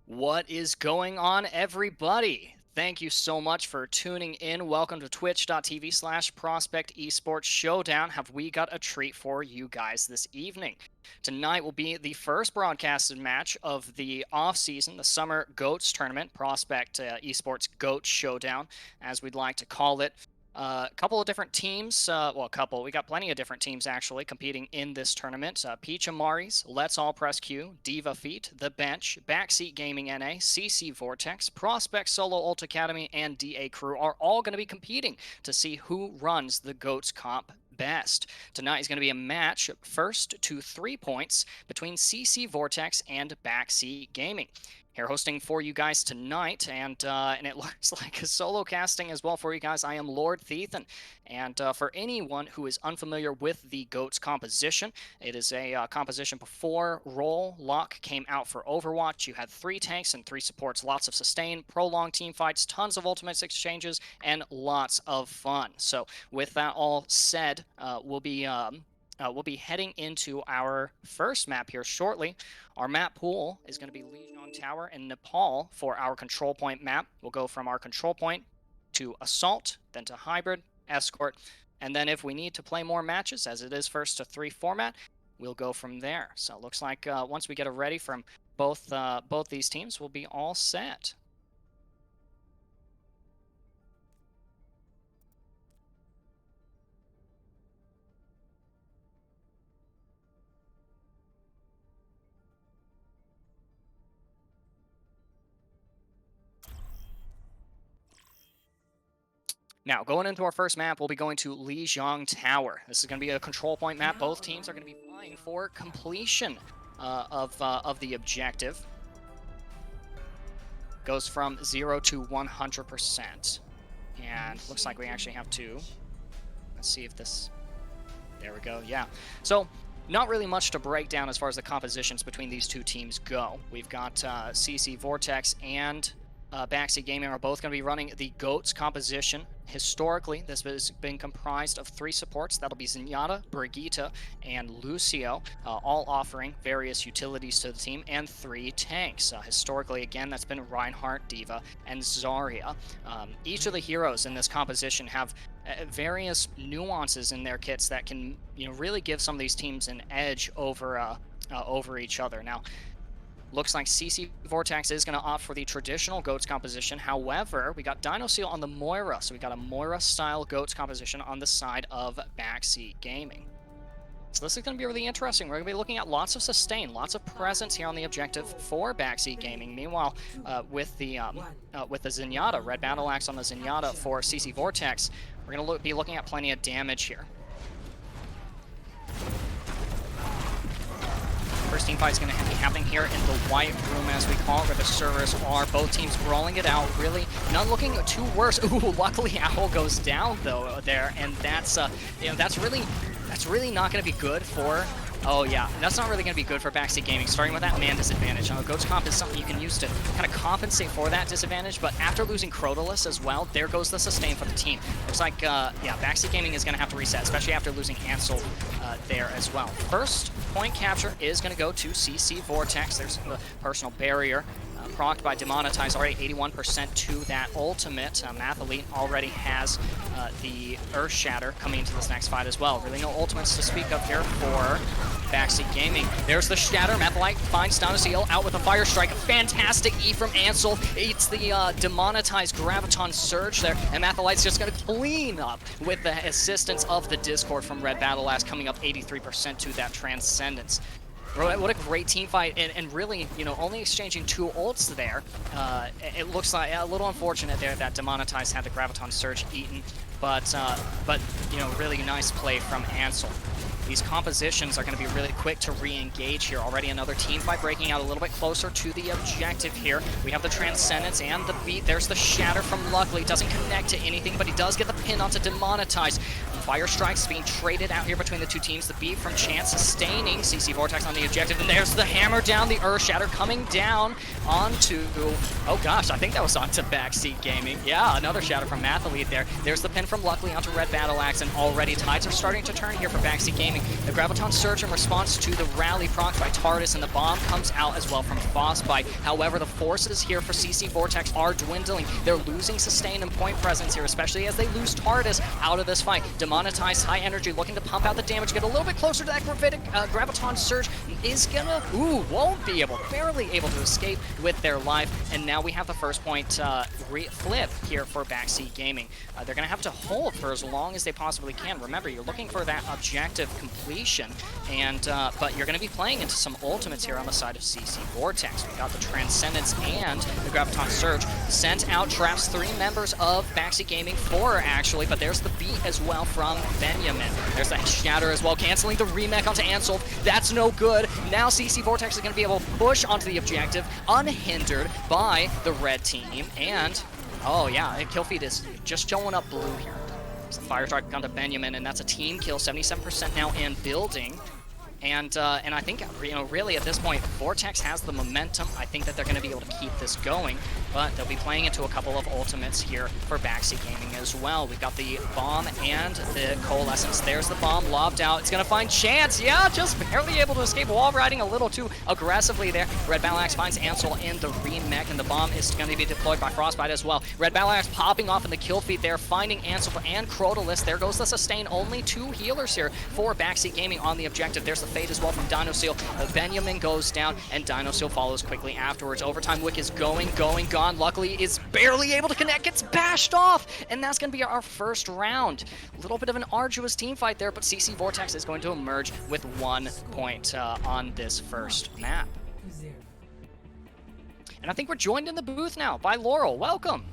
What is going on, everybody? Thank you so much for tuning in. Welcome to twitch.tv/Prospect eSports Showdown. Have we got a treat for you guys this evening? Tonight will be the first broadcasted match of the off-season, the Summer GOATS Tournament, Prospect eSports GOATS Showdown, as we'd like to call it. A couple of different teams, we got plenty of different teams actually competing in this tournament. Peach Amaris, Let's All Press Q, Diva Feet, The Bench, Backseat Gaming NA, CC Vortex, Prospect Solo Ult Academy, and DA Crew are all going to be competing to see who runs the GOATS comp best. Tonight is going to be a match first to 3 points between CC Vortex and Backseat Gaming. Here hosting for you guys tonight, and it looks like a solo casting as well for you guys. I am Lord Thethan, and for anyone who is unfamiliar with the GOATS composition, it is a composition before Roll Lock came out for Overwatch. You had 3 tanks and 3 supports, lots of sustain, prolonged team fights, tons of ultimates exchanges, and lots of fun. So with that all said, we'll be heading into our first map here shortly. Our map pool is going to be Lijiang Tower and Nepal for our control point map. We'll go from our control point to Assault, then to Hybrid, Escort, and then if we need to play more matches, as it is first to 3 format, we'll go from there. So it looks like once we get it ready from both these teams, we'll be all set. Now, going into our first map, we'll be going to Lijiang Tower. This is going to be a control point map. Both teams are going to be vying for completion of the objective. Goes from 0 to 100%. And looks like we actually have 2. Let's see if this... There we go, yeah. So, not really much to break down as far as the compositions between these two teams go. We've got CC Vortex and Backseat Gaming are both going to be running the GOATS composition. Historically, this has been comprised of 3 supports. That'll be Zenyatta, Brigitte, and Lucio, all offering various utilities to the team, and 3 tanks. Historically, again, that's been Reinhardt, D.Va, and Zarya. Each of the heroes in this composition have various nuances in their kits that can, really give some of these teams an edge over each other. Now, looks like CC Vortex is going to opt for the traditional GOATS composition. However, we got Dino Seal on the Moira, so we got a Moira-style GOATS composition on the side of Backseat Gaming. So this is going to be really interesting. We're going to be looking at lots of sustain, lots of presence here on the objective for Backseat Gaming. Meanwhile, with the Zenyatta, Red Battle Axe on the Zenyatta for CC Vortex, we're going to be looking at plenty of damage here. First team fight is going to be happening here in the white room, as we call it, where the servers are. Both teams brawling it out, really not looking too worse. Ooh, luckily Owl goes down though there, and that's that's really not going to be good for. Oh yeah, that's not really going to be good for Backseat Gaming, starting with that man disadvantage. GOATS comp is something you can use to kind of compensate for that disadvantage, but after losing Crotalus as well, there goes the sustain for the team. Looks like, yeah, Backseat Gaming is going to have to reset, especially after losing Ansel there as well. First point capture is going to go to CC Vortex. There's the personal barrier. Procced by Demonetize, already 81% to that ultimate. Mathalete already has the Earth Shatter coming into this next fight as well. Really no ultimates to speak of here for Backseat Gaming. There's the Shatter. Mathalete finds Dino Seal out with a Fire Strike. Fantastic E from Ansel. Eats the Demonetized Graviton Surge there, and Mathalete's just going to clean up with the assistance of the Discord from Red Battle Axe, coming up 83% to that Transcendence. What a great team fight, and really, only exchanging 2 ults there. It looks like a little unfortunate there that Demonetized had the Graviton Surge eaten, but really nice play from Ansel. These compositions are going to be really quick to re-engage here. Already another team fight breaking out a little bit closer to the objective here. We have the Transcendence and the beat. There's the Shatter from Luckily. Doesn't connect to anything, but he does get the pin onto Demonetize. Fire Strikes being traded out here between the two teams. The beat from Chance sustaining CC Vortex on the objective, and there's the hammer down, the Earth Shatter coming down onto, oh gosh, I think that was onto Backseat Gaming. Yeah, another Shatter from Mathalete there. There's the pin from Luckily onto Red Battle Axe, and already tides are starting to turn here for Backseat Gaming. Gaming. The Graviton Surge in response to the rally procced by Tardis, and the bomb comes out as well from Frostbite. However, the forces here for CC Vortex are dwindling. They're losing sustain and point presence here, especially as they lose Tardis out of this fight. Demonetized high energy, looking to pump out the damage, get a little bit closer to that Graviton Surge, is gonna, won't be able, barely able to escape with their life, and now we have the first point flip here for Backseat Gaming. They're gonna have to hold for as long as they possibly can. Remember, you're looking for that objective completion, and but you're gonna be playing into some ultimates here on the side of CC Vortex. We got the Transcendence and the Graviton Surge sent out, traps 3 members of Backseat Gaming, 4 actually, but there's the beat as well from Benjamin. There's the Shatter as well, canceling the remake onto Ansel. That's no good. Now CC Vortex is going to be able to push onto the objective unhindered by the red team, and oh yeah, Killfeed is just showing up blue here. It's a fire strike onto Benjamin, and that's a team kill, 77% now and building. And I think, really at this point, Vortex has the momentum. I think that they're going to be able to keep this going, but they'll be playing into a couple of ultimates here for Backseat Gaming as well. We've got the bomb and the Coalescence. There's the bomb lobbed out. It's going to find Chance. Yeah, just barely able to escape, wall riding a little too aggressively there. Red Battle Axe finds Ansel in the remech, and the bomb is going to be deployed by Frostbite as well. Red Battle Axe popping off in the kill feed there, finding Ansel and Crotalus. There goes the sustain. Only 2 healers here for Backseat Gaming on the objective. There's the fade as well from Dino Seal. Benjamin goes down, and Dino Seal follows quickly afterwards. Overtime Wick is gone. Luckily, is barely able to connect, gets bashed off, and that's going to be our first round. A little bit of an arduous team fight there, but CC Vortex is going to emerge with 1 point on this first map. And I think we're joined in the booth now by Laurel. Welcome.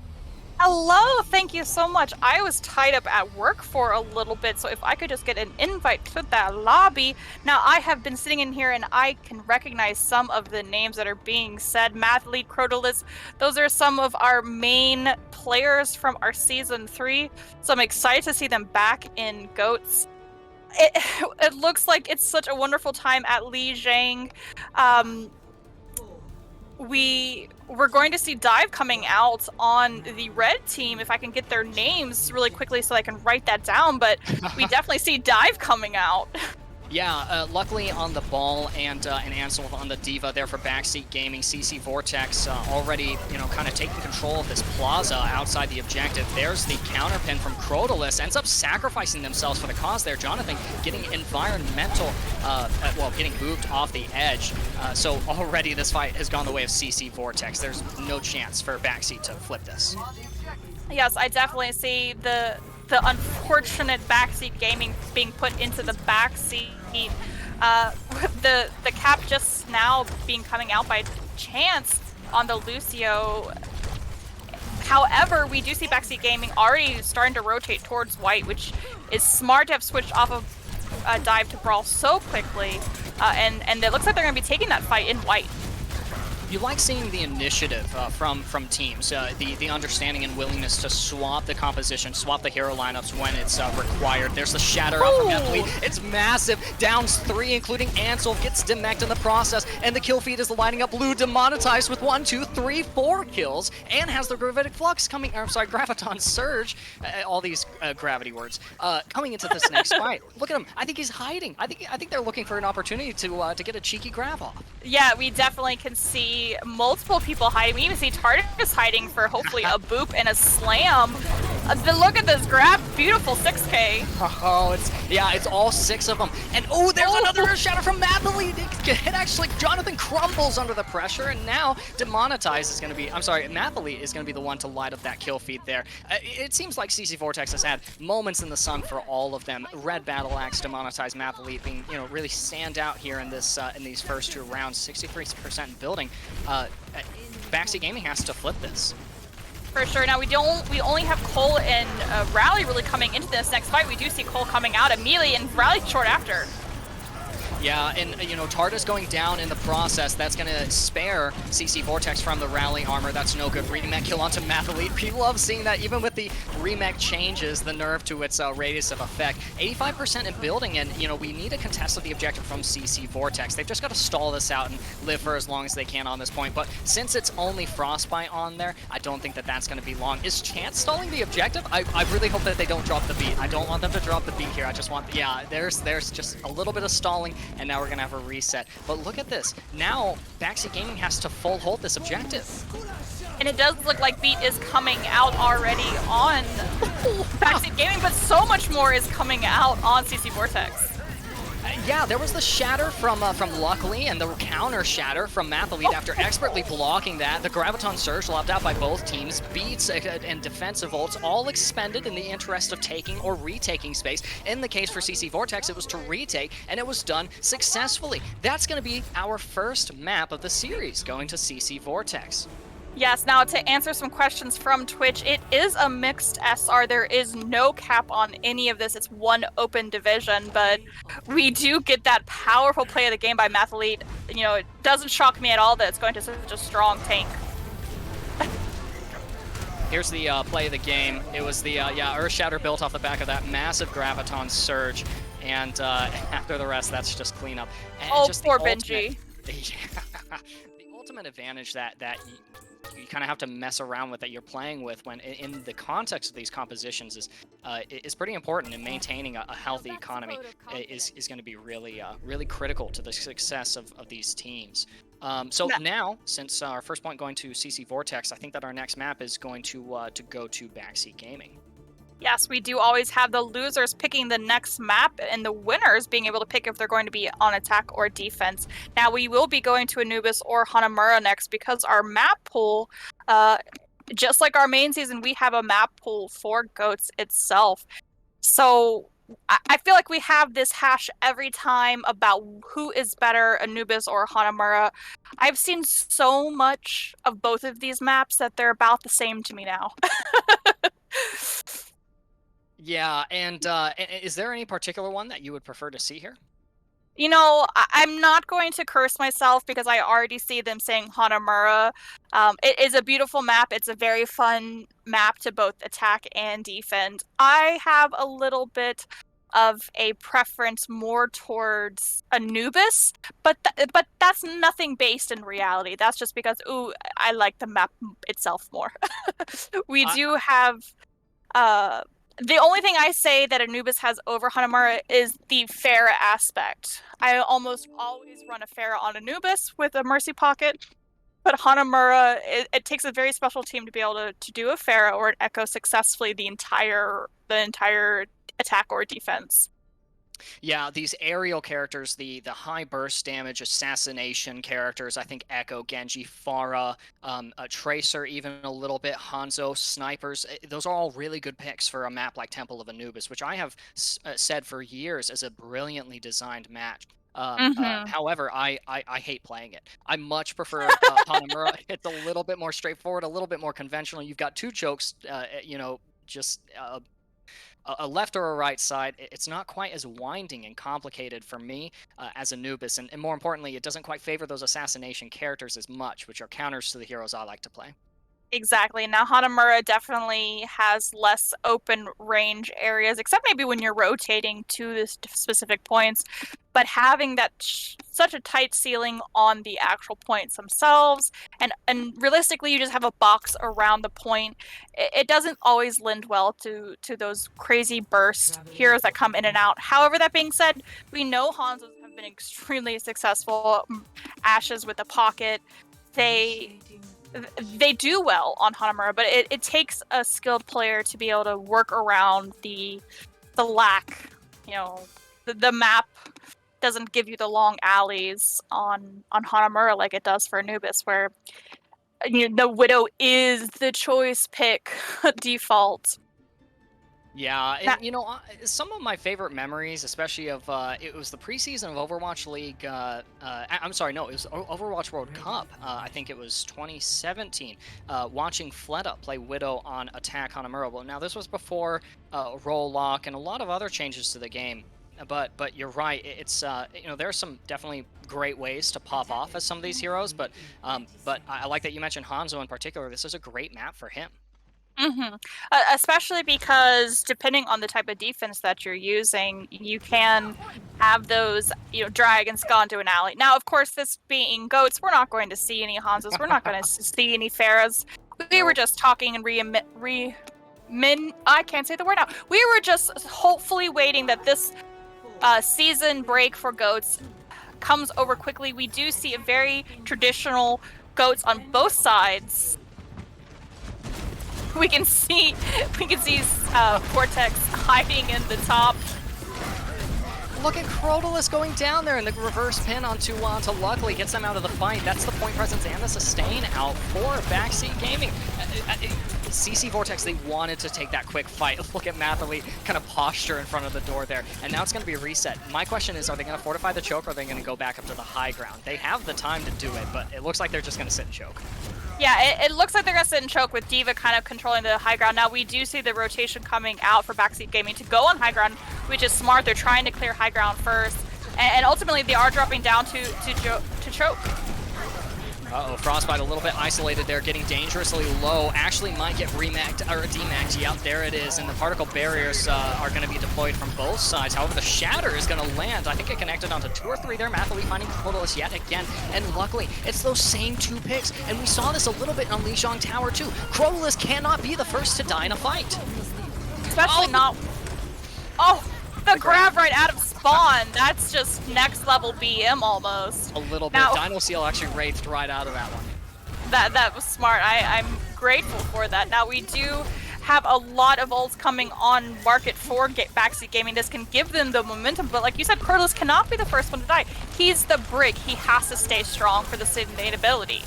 Hello, thank you so much. I was tied up at work for a little bit, so if I could just get an invite to that lobby. Now, I have been sitting in here and I can recognize some of the names that are being said. Mathlete, Crotalus, those are some of our main players from our Season 3, so I'm excited to see them back in GOATS. It looks like it's such a wonderful time at Lijiang. We're going to see Dive coming out on the red team, if I can get their names really quickly so I can write that down, but we definitely see Dive coming out. Yeah, luckily on the ball and Ansel on the Diva there for Backseat Gaming. CC Vortex already, kind of taking control of this plaza outside the objective. There's the counterpin from Crotalus. Ends up sacrificing themselves for the cause there. Jonathan getting environmental, getting moved off the edge. So already this fight has gone the way of CC Vortex. There's no chance for Backseat to flip this. Yes, I definitely see the unfortunate Backseat Gaming being put into the backseat. With the cap just now being coming out by chance on the Lucio. However, we do see Backseat Gaming already starting to rotate towards white, which is smart to have switched off of Dive to Brawl so quickly. And it looks like they're going to be taking that fight in white. You like seeing the initiative from teams, the understanding and willingness to swap the composition, swap the hero lineups when it's required. There's the Shatter out from Mathlete. It's massive. Downs 3, including Ansel, gets demeched in the process, and the kill feed is lining up blue, demonetized with 1, 2, 3, 4 kills, and has the Gravitic Flux coming, Graviton Surge, all these gravity words, coming into this next fight. Look at him. I think he's hiding. I think they're looking for an opportunity to get a cheeky grab off. Yeah, we definitely can see multiple people hiding. We even see Tardis hiding for hopefully a boop and a slam. Look at this grab, beautiful 6K. Oh, it's all 6 of them. And there's another Shatter from Mathlete. Actually, Jonathan crumbles under the pressure, and now Demonetized is going to be, Mathlete is going to be the one to light up that kill feed there. It seems like CC Vortex has had moments in the sun for all of them. Red Battle Axe, Demonetized, Mathlete being, really stand out here in this in these first 2 rounds. 63% building. Backseat Gaming has to flip this. For sure. Now we only have Cole and Rally really coming into this next fight. We do see Cole coming out immediately and Rally short after. Yeah, and you know, Tarda's going down in the process. That's going to spare CC Vortex from the rally armor. That's no good. Remech kill onto Mathalete. People love seeing that, even with the Remech changes the nerf to its radius of effect. 85% in building, and you know, we need a contest of the objective from CC Vortex. They've just got to stall this out and live for as long as they can on this point. But since it's only Frostbite on there, I don't think that that's going to be long. Is Chance stalling the objective? I really hope that they don't drop the beat. I don't want them to drop the beat here. I just want, yeah, there's just a little bit of stalling, and now we're gonna have a reset. But look at this. Now, Backseat Gaming has to full hold this objective. And it does look like beat is coming out already on Backseat Gaming, but so much more is coming out on CC Vortex. Yeah, there was the shatter from Luckily, and the counter shatter from Mathalete after expertly blocking that. The Graviton Surge lobbed out by both teams. Beats and defensive ults all expended in the interest of taking or retaking space. In the case for CC Vortex, it was to retake, and it was done successfully. That's going to be our first map of the series, going to CC Vortex. Yes, now to answer some questions from Twitch, it is a mixed SR. There is no cap on any of this. It's one open division, but we do get that powerful play of the game by Mathalete. You know, it doesn't shock me at all that it's going to such a strong tank. Here's the play of the game. It was the, Earth Shatter built off the back of that massive Graviton Surge, and after the rest, that's just cleanup. And Oh, just poor the Benji. the ultimate advantage that you kind of have to mess around with, that you're playing with when in the context of these compositions is pretty important, in maintaining a healthy economy is going to be really critical to the success of these teams. So now, since our first point going to CC Vortex, I think that our next map is going to go to Backseat Gaming. Yes, we do always have the losers picking the next map and the winners being able to pick if they're going to be on attack or defense. Now, we will be going to Anubis or Hanamura next because our map pool, just like our main season, we have a map pool for GOATS itself. So I feel like we have this hash every time about who is better, Anubis or Hanamura. I've seen so much of both of these maps that they're about the same to me now. Yeah, and is there any particular one that you would prefer to see here? You know, I'm not going to curse myself because I already see them saying Hanamura. It is a beautiful map. It's a very fun map to both attack and defend. I have a little bit of a preference more towards Anubis, but that's nothing based in reality. That's just because, ooh, I like the map itself more. We do have... the only thing I say that Anubis has over Hanamura is the Pharah aspect. I almost always run a Pharah on Anubis with a Mercy Pocket, but Hanamura, it takes a very special team to be able to do a Pharah or an Echo successfully the entire attack or defense. Yeah, these aerial characters, the high burst damage, assassination characters, I think Echo, Genji, Pharah, Tracer even a little bit, Hanzo, Snipers, those are all really good picks for a map like Temple of Anubis, which I have said for years is a brilliantly designed match. However, I hate playing it. I much prefer Hanamura. It's a little bit more straightforward, a little bit more conventional. You've got two chokes, you know, just... a left or a right side. It's not quite as winding and complicated for me as Anubis, and more importantly, it doesn't quite favor those assassination characters as much, which are counters to the heroes I like to play. Exactly. Now, Hanamura definitely has less open range areas, except maybe when you're rotating to the specific points. But having that such a tight ceiling on the actual points themselves, and realistically, you just have a box around the point. It doesn't always lend well to those crazy burst heroes that come in and out. However, that being said, we know Hanzos have been extremely successful. Ashes with the pocket, they do well on Hanamura, but it takes a skilled player to be able to work around the lack. You know, the map doesn't give you the long alleys on Hanamura like it does for Anubis, where you know, the Widow is the choice pick default. Yeah, and you know, some of my favorite memories, especially of it was the preseason of Overwatch League. I'm sorry, no, it was Overwatch World Cup. I think it was 2017. Watching Fleta play Widow on Attack Hanamura. Well, now this was before Roll Lock and a lot of other changes to the game. but you're right. It's you know, there's some definitely great ways to pop off as some of these heroes, but I like that you mentioned Hanzo in particular. This is a great map for him. Especially because depending on the type of defense that you're using, you can have those, dragons gone to an alley. Now, of course, this being goats, we're not going to see any Hanzos. We're not going to see any Pharahs. We were just talking and I can't say the word now. We were just hopefully waiting that this season break for goats comes over quickly. We do see a very traditional goats on both sides. We can see Vortex hiding in the top. Look at Crotalus going down there in the reverse pin onto Luckily, gets them out of the fight. That's the point presence and the sustain out for Backseat Gaming. CC Vortex, they wanted to take that quick fight. Look at Mathlete kind of posture in front of the door there, and now it's going to be a reset. My question is, are they going to fortify the choke, or are they going to go back up to the high ground? They have the time to do it, but it looks like they're just going to sit and choke. Yeah, it looks like they're going to sit and choke with D.Va kind of controlling the high ground. Now, we do see the rotation coming out for Backseat Gaming to go on high ground, which is smart. They're trying to clear high ground first, and ultimately they are dropping down to choke. Uh-oh, Frostbite a little bit isolated there, getting dangerously low. Actually might get remagged, or demagged. Yep, there it is. And the particle barriers are going to be deployed from both sides. However, the Shatter is going to land. I think it connected onto 2 or 3 there. Mathlete finding Crotalus yet again. And luckily, it's those same 2 picks. And we saw this a little bit on Lijiang Tower too. Crotalus cannot be the first to die in a fight. Especially not... Oh! The grab right out of spawn. That's just next level BM almost. A little bit. Now, Dino Seal actually wraithed right out of that one. That was smart. I'm grateful for that. Now we do have a lot of ults coming on market for Backseat Gaming. This can give them the momentum, but like you said, Crotalus cannot be the first one to die. He's the brick. He has to stay strong for the sustainability.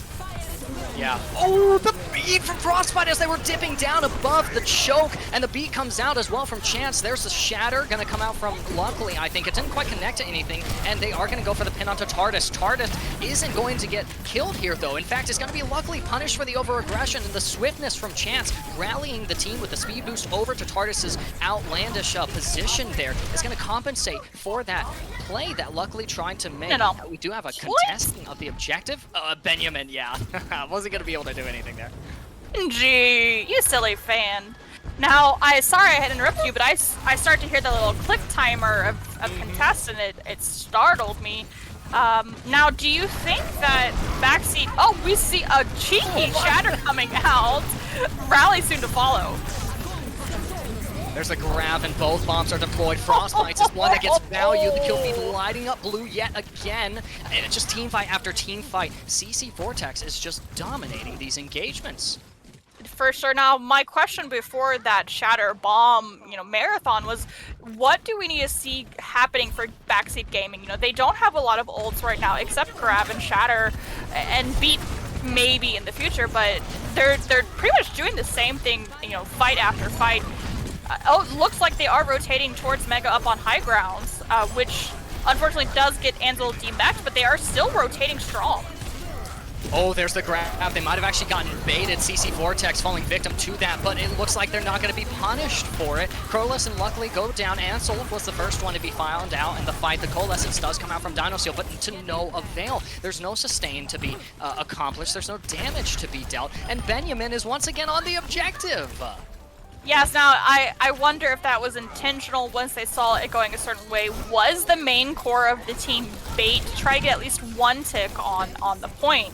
Yeah. Oh, the beat from Frostbite as they were dipping down above the choke, and the beat comes out as well from Chance. There's the Shatter gonna come out from Luckily. I think it didn't quite connect to anything, and they are gonna go for the pin onto Tardis. Tardis isn't going to get killed here though. In fact, it's gonna be Luckily punished for the over-aggression, and the swiftness from Chance rallying the team with the speed boost over to Tardis's outlandish position there is gonna compensate for that play that Luckily tried to make. No. We do have a contesting of the objective. Benjamin, yeah. Wasn't going to be able to do anything there. Gee, you silly fan. Now, sorry I had interrupted you, but I started to hear the little click timer of contest, and it startled me. Now, do you think that Backseat... Oh, we see a cheeky Shatter coming out. Rally soon to follow. There's a grab, and both bombs are deployed. Frostbite is one that gets value. The kill feed lighting up blue yet again. And it's just team fight after team fight. CC Vortex is just dominating these engagements. For sure. Now, my question before that Shatter bomb, marathon was, what do we need to see happening for Backseat Gaming? They don't have a lot of ults right now, except grab and Shatter, and beat maybe in the future, but they're pretty much doing the same thing, fight after fight. It looks like they are rotating towards Mega up on high grounds, which unfortunately does get Ansel demacked, but they are still rotating strong. Oh, there's the grab. They might have actually gotten baited. CC Vortex falling victim to that, but it looks like they're not going to be punished for it. Crotalus and Luckily go down. Ansel was the first one to be found out in the fight. The Coalescence does come out from Dino Seal, but to no avail. There's no sustain to be accomplished. There's no damage to be dealt. And Benjamin is once again on the objective. Yes, now I wonder if that was intentional once they saw it going a certain way. Was the main core of the team bait to try to get at least one tick on the point?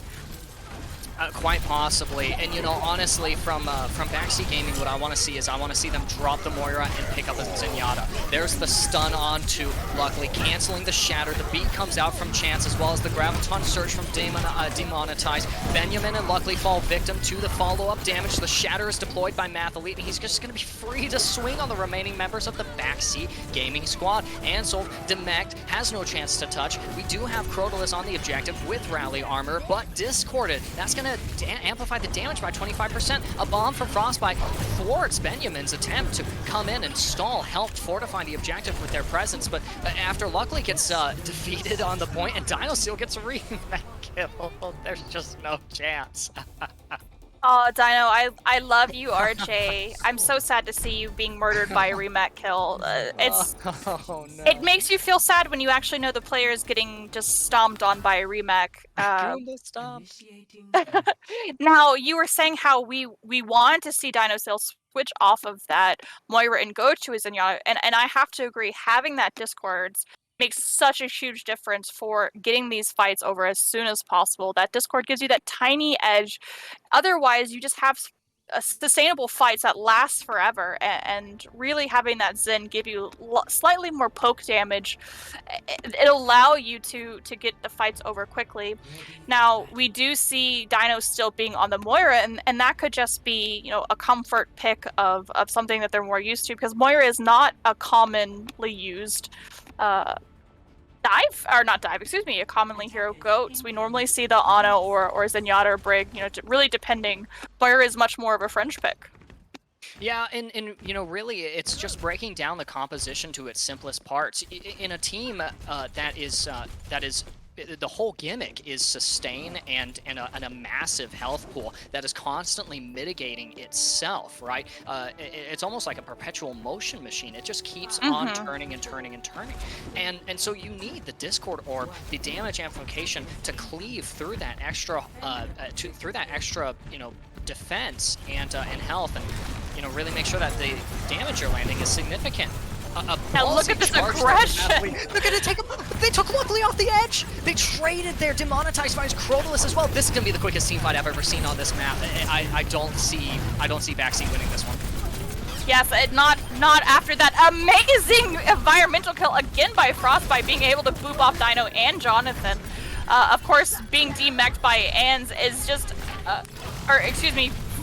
Quite possibly, and honestly, from Backseat Gaming, what I want to see is I want to see them drop the Moira and pick up the Zenyatta. There's the stun onto Luckily, canceling the Shatter. The beat comes out from Chance, as well as the Graviton Surge from Demonetize. Benjamin and Luckily fall victim to the follow-up damage. The Shatter is deployed by Mathlete, and he's just going to be free to swing on the remaining members of the Backseat Gaming squad. Ansel, demacked, has no chance to touch. We do have Crotalus on the objective with Rally Armor, but discorded. That's going to amplify the damage by 25%. A bomb from Frostbite thwarts Benjamin's attempt to come in and stall, helped fortify the objective with their presence, but after Luckily gets defeated on the point and Dino Seal gets a remake kill, there's just no chance. Oh, Dino, I love you, RJ. I'm so sad to see you being murdered by a remat kill. Oh It no. makes you feel sad when you actually know the player is getting just stomped on by a remech. Goomba stomp. Now, you were saying how we want to see Dino Sales switch off of that Moira and go to his Zenyatta, and I have to agree, having that Discord makes such a huge difference for getting these fights over as soon as possible. That Discord gives you that tiny edge. Otherwise, you just have sustainable fights that last forever, and really having that Zen give you slightly more poke damage, it'll allow you to get the fights over quickly. Now, we do see Dino still being on the Moira, and that could just be, you know, a comfort pick of something that they're more used to, because Moira is not a commonly used a commonly hero goats. We normally see the Ana or Zenyatta or Brig, you know, really depending. Moira is much more of a fringe pick. Yeah, and you know, really, it's just breaking down the composition to its simplest parts. In a team that is the whole gimmick is sustain and a massive health pool that is constantly mitigating itself, right? It's almost like a perpetual motion machine. It just keeps on turning and turning and turning, and so you need the Discord orb, the damage amplification, to cleave through that extra you know, defense and health, and you know, really make sure that the damage you're landing is significant. Now look at this aggression! Look at it, they took Luckily off the edge! They traded their demonetized finds Crotalus as well. This is gonna be the quickest team fight I've ever seen on this map. I don't see Backseat winning this one. Yes, not after that amazing environmental kill again by Frostbite, being able to boop off Dino and Jonathan. Of course, being demeched by Ans is just,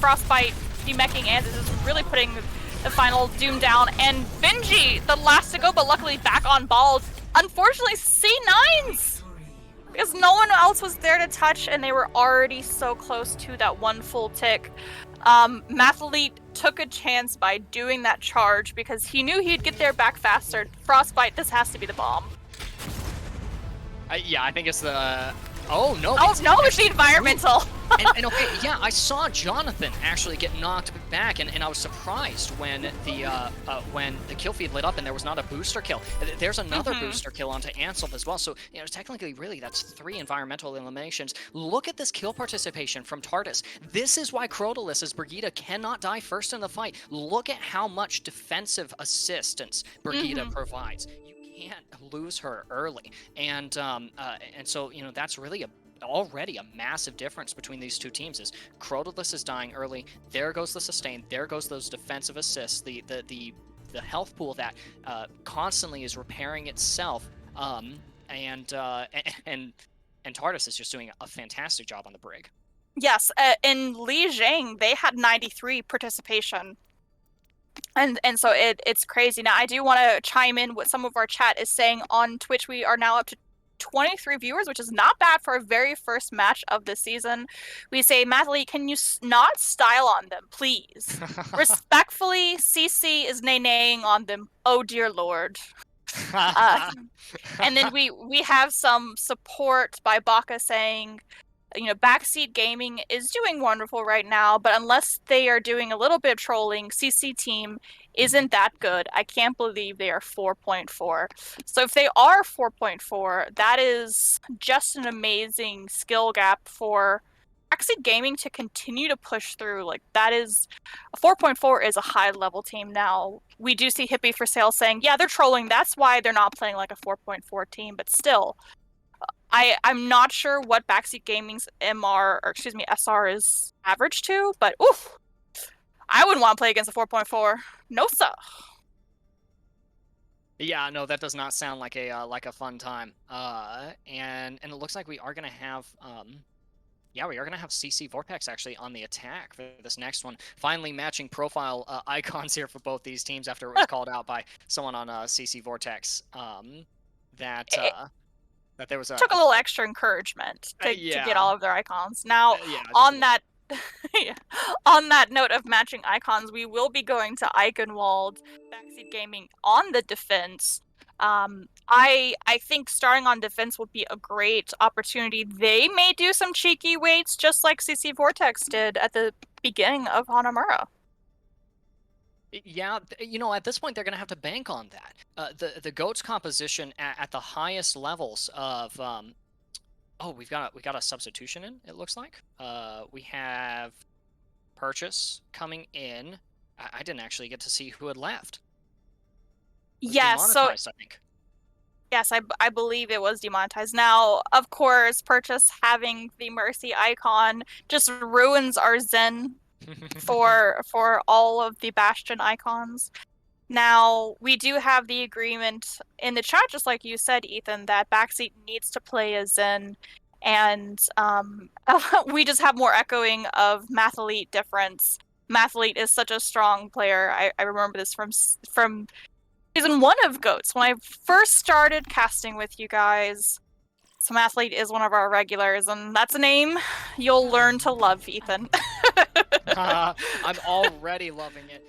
Frostbite demeching Ans is just really putting the final doom down. And Benji, the last to go, but luckily back on balls. Unfortunately, C9s! Because no one else was there to touch, and they were already so close to that one full tick. Mathlete took a chance by doing that charge because he knew he'd get there back faster. Frostbite, this has to be the bomb. Yeah, I think it's the... Oh, no. Oh, no, it's the environmental. and okay, yeah, I saw Jonathan actually get knocked back, and I was surprised when the kill feed lit up and there was not a booster kill. There's another booster kill onto Ansel as well, so, you know, technically, really, that's 3 environmental eliminations. Look at this kill participation from Tardis. This is why Crotalus' Brigitte cannot die first in the fight. Look at how much defensive assistance Brigitte provides. You can't lose her early, and so, you know, that's really already a massive difference between these two teams. Is Crotalus is dying early, there goes the sustain, there goes those defensive assists, the health pool that constantly is repairing itself, and Tardis is just doing a fantastic job on the Brig. Yes, in Li Jing, they had 93 participation. And so it's crazy. Now, I do want to chime in what some of our chat is saying on Twitch. We are now up to 23 viewers, which is not bad for a very first match of the season. We say, Mathlete, can you not style on them, please? Respectfully, CC is nay-naying on them. Oh, dear Lord. And then we have some support by Baka saying, you know, Backseat Gaming is doing wonderful right now, but unless they are doing a little bit of trolling, CC team isn't that good. I can't believe they are 4.4. So if they are 4.4, that is just an amazing skill gap for Backseat Gaming to continue to push through. Like, that is, 4.4 is a high level team now. We do see Hippie for Sale saying, yeah, they're trolling. That's why they're not playing like a 4.4 team, but still. I'm not sure what Backseat Gaming's SR is average to, but oof, I wouldn't want to play against a 4.4. No, sir. Yeah, no, that does not sound like a fun time. And it looks like we are gonna have yeah, we are going to have CC Vortex actually on the attack for this next one. Finally matching profile icons here for both these teams after it was called out by someone on CC Vortex. That there was took a little extra encouragement to get all of their icons. Now, on that note of matching icons, we will be going to Eichenwald, Backseat Gaming on the defense. I think starting on defense would be a great opportunity. They may do some cheeky waits, just like CC Vortex did at the beginning of Hanamura. Yeah, you know, at this point they're going to have to bank on that. The goats composition at the highest levels of oh, we got a substitution in. It looks like we have purchase coming in. I didn't actually get to see who had left. It was Yes, so demonetized, I think. yes, I believe it was demonetized. Now, of course, Purchase having the Mercy icon just ruins our Zen for all of the Bastion icons. Now, we do have the agreement in the chat, just like you said, Ethan, that Backseat needs to play a Zen, and we just have more echoing of Mathlete difference. Mathlete is such a strong player. I remember this from season 1 of GOATS. When I first started casting with you guys, so Mathlete is one of our regulars, and that's a name you'll learn to love, Ethan. I'm already loving it.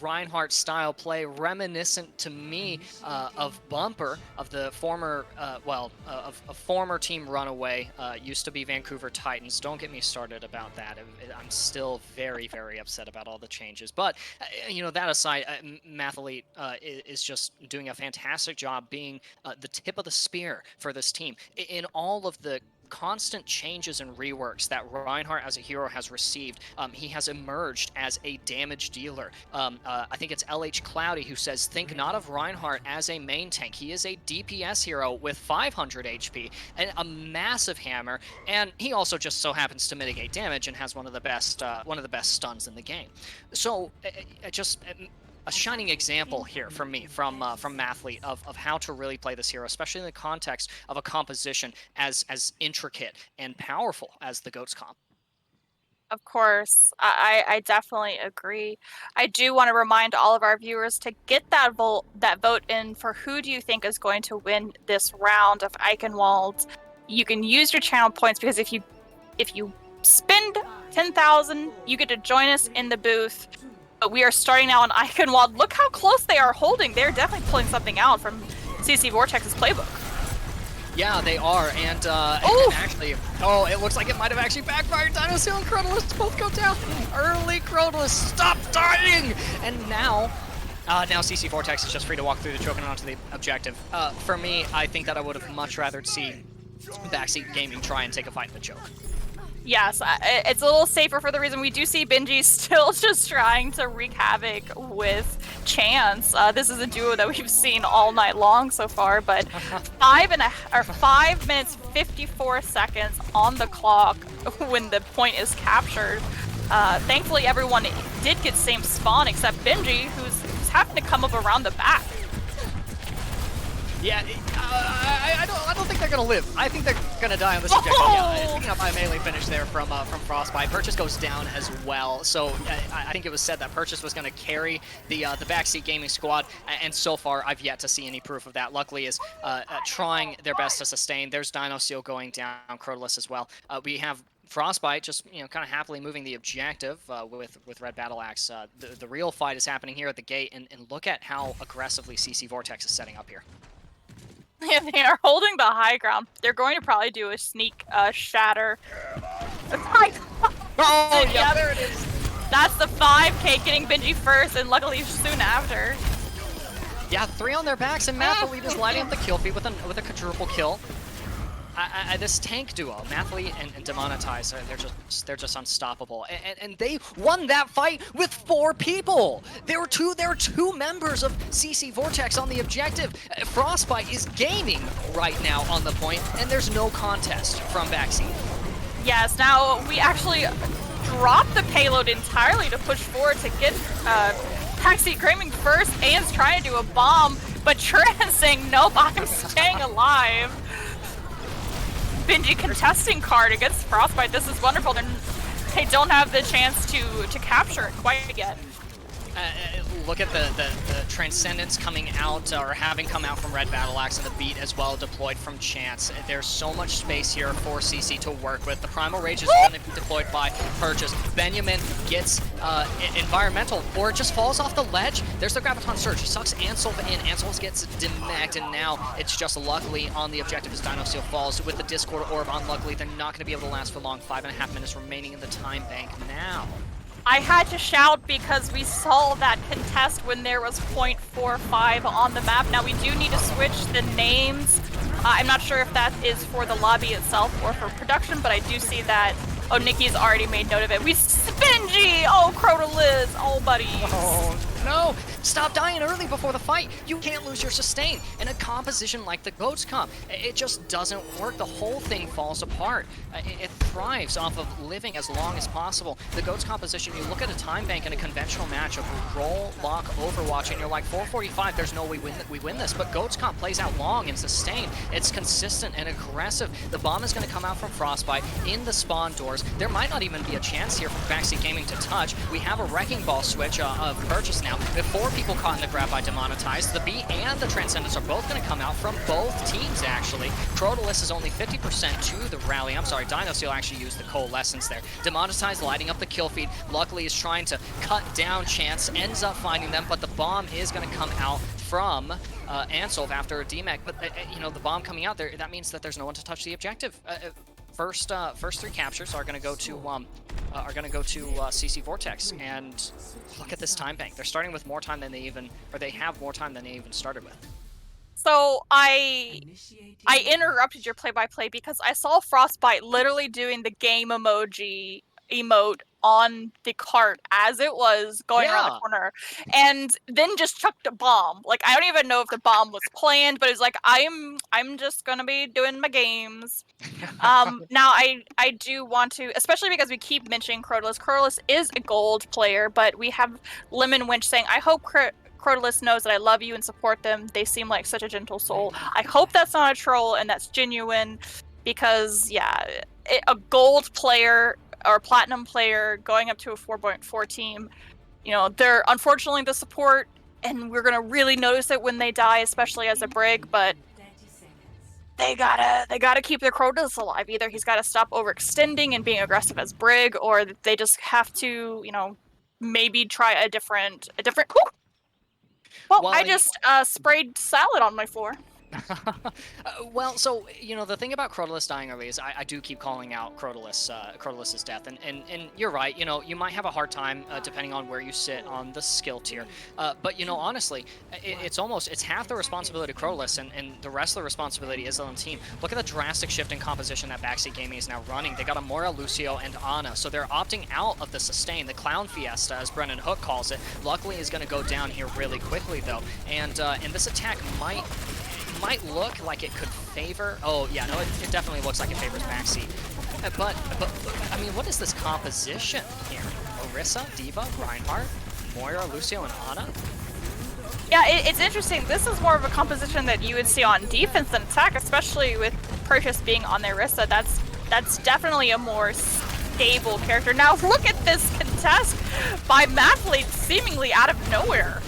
Reinhardt style play, reminiscent to me of Bumper, of the former, of a former team Runaway, used to be Vancouver Titans. Don't get me started about that. I'm still very, very upset about all the changes. But, you know, that aside, Mathlete is just doing a fantastic job being the tip of the spear for this team. In all of the constant changes and reworks that Reinhardt as a hero has received, he has emerged as a damage dealer. I think it's LH Cloudy who says, think not of Reinhardt as a main tank. He is a DPS hero with 500 HP and a massive hammer, and he also just so happens to mitigate damage and has one of the best stuns in the game. So just a shining example here from me, from Mathlete, of how to really play this hero, especially in the context of a composition as intricate and powerful as the GOATS comp. Of course, I definitely agree. I do want to remind all of our viewers to get that vote in for who do you think is going to win this round of Eichenwald. You can use your channel points, because if you spend 10,000, you get to join us in the booth. But we are starting now on Eichenwald. Look how close they are holding. They're definitely pulling something out from CC Vortex's playbook. Yeah, they are, and actually, oh, it looks like it might have actually backfired. Dinosaur and Crotalus both go down. Early Crotalus, stop dying! And now CC Vortex is just free to walk through the choke and onto the objective. For me, I think that I would have much rather see Backseat Gaming try and take a fight in the choke. Yes, it's a little safer for the reason we do see Benji still just trying to wreak havoc with Chance. This is a duo that we've seen all night long so far, but 5 minutes 54 seconds on the clock when the point is captured. Thankfully, everyone did get same spawn except Benji, who's having to come up around the back. Yeah, I don't think they're gonna live. I think they're gonna die on this objective. Yeah, picking up my melee finish there from Frostbite. Purchase goes down as well. So I think it was said that Purchase was gonna carry the Backseat Gaming squad, and so far I've yet to see any proof of that. Luckily, is trying their best to sustain. There's Dino Seal going down, Crotalus as well. We have Frostbite just, you know, kind of happily moving the objective with Red Battle Axe. The real fight is happening here at the gate, and look at how aggressively CC Vortex is setting up here. Yeah, they are holding the high ground. They're going to probably do a sneak shatter. Oh, yeah, there it is. That's the 5K getting Benji first, and luckily soon after. Yeah, 3 on their backs, and Mathlete is lighting up the kill feed with a quadruple kill. This tank duo, Mathlete and Demonetize, they're just unstoppable, and they won that fight with 4 people. There were two members of CC Vortex on the objective. Frostbite is gaming right now on the point, and there's no contest from Backseat. Yes, now we actually dropped the payload entirely to push forward to get Backseat Gaming first. Aeon's trying to do a bomb, but Tran is saying nope, I'm staying alive. Benji contesting card against Frostbite. This is wonderful. They don't have the chance to capture it quite yet. Look at the Transcendence coming out, or having come out from Red Battle Axe, and the Beat as well deployed from Chance. There's so much space here for CC to work with. The Primal Rage is going to be deployed by Purchase. Benjamin gets Environmental, or just falls off the ledge. There's the Graviton Surge. Sucks Ansel in. Ansel gets demacked, and now it's just luckily on the objective as Dino Seal falls with the Discord Orb. Unluckily, they're not going to be able to last for long. 5.5 minutes remaining in the time bank now. I had to shout because we saw that contest when there was 0.45 on the map. Now we do need to switch the names. I'm not sure if that is for the lobby itself or for production, but I do see that. Oh, Nikki's already made note of it. We Spingy! Oh, Crotaliz! Oh, buddy. Oh, no! Stop dying early before the fight! You can't lose your sustain! In a composition like the Goats comp, it just doesn't work. The whole thing falls apart. It thrives off of living as long as possible. The Goats composition, you look at a time bank in a conventional match of roll, lock, Overwatch, and you're like, 445, there's no way we win this. But Goats comp plays out long and sustain. It's consistent and aggressive. The bomb is going to come out from Frostbite in the spawn doors. There might not even be a chance here for Backseat Gaming to touch. We have a Wrecking Ball switch of Purchase now. Before people caught in the grab by Demonetized, the B and the Transcendence are both going to come out from both teams, actually. Crotalus is only 50% to the rally. I'm sorry, Dino Seal actually used the Coalescence there. Demonetized lighting up the kill feed. Luckily is trying to cut down Chance, ends up finding them, but the bomb is going to come out from Ansolv after a DMAC. But, you know, the bomb coming out there, that means that there's no one to touch the objective. First three captures are going to go to CC Vortex, and look at this time bank. They're starting with more time than they have more time than they even started with. So I interrupted your play-by-play because I saw Frostbite literally doing the game emoji emote on the cart as it was going around the corner, and then just chucked a bomb. Like, I don't even know if the bomb was planned, but it's like, I'm just gonna be doing my games. Now I do want to, especially because we keep mentioning Crotalus. Crotalus is a gold player, but we have Lemon Winch saying, I hope Crotalus knows that I love you and support them. They seem like such a gentle soul. I hope that's not a troll and that's genuine, because yeah, a gold player or platinum player going up to a 4.4 team, you know, they're unfortunately the support, and we're gonna really notice it when they die, especially as a Brig, but they gotta keep their Crotalus alive. Either he's gotta stop overextending and being aggressive as Brig, or they just have to, you know, maybe try a different Well, I just sprayed salad on my floor. Well, so, you know, the thing about Crotalus dying early is I do keep calling out Crotalus's death, and you're right, you know, you might have a hard time depending on where you sit on the skill tier, but, you know, honestly, it's half the responsibility of Crotalus, and the rest of the responsibility is on the team. Look at the drastic shift in composition that Backseat Gaming is now running. They got Amora, Lucio, and Ana, so they're opting out of the sustain. The Clown Fiesta, as Brennan Hook calls it, luckily is going to go down here really quickly, though, and this attack might look like it could favor... Oh, yeah, no, it definitely looks like it favors Backseat. But, I mean, what is this composition here? Orisa, D.Va, Reinhardt, Moira, Lucio, and Ana? Yeah, it's interesting. This is more of a composition that you would see on defense than attack, especially with Purchase being on their Orisa. That's definitely a more stable character. Now, look at this contest by Mathlete seemingly out of nowhere.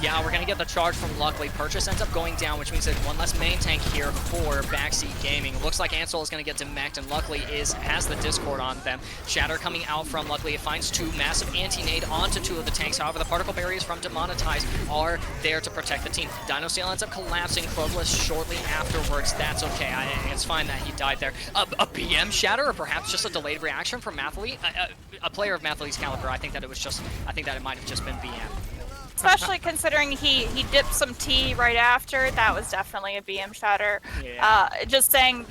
Yeah, we're going to get the charge from Luckily. Purchase ends up going down, which means there's one less main tank here for Backseat Gaming. Looks like Ansel is going to get demacked, and Luckily has the Discord on them. Shatter coming out from Luckily. It finds two massive anti-nade onto two of the tanks. However, the particle barriers from Demonetized are there to protect the team. Dino Seal ends up collapsing. Crotalus shortly afterwards. That's okay. It's fine that he died there. A BM Shatter, or perhaps just a delayed reaction from Mathlete? A player of Mathlete's caliber, I think that it might have just been BM. Especially considering he dipped some tea right after. That was definitely a BM Shatter. Yeah. Just saying,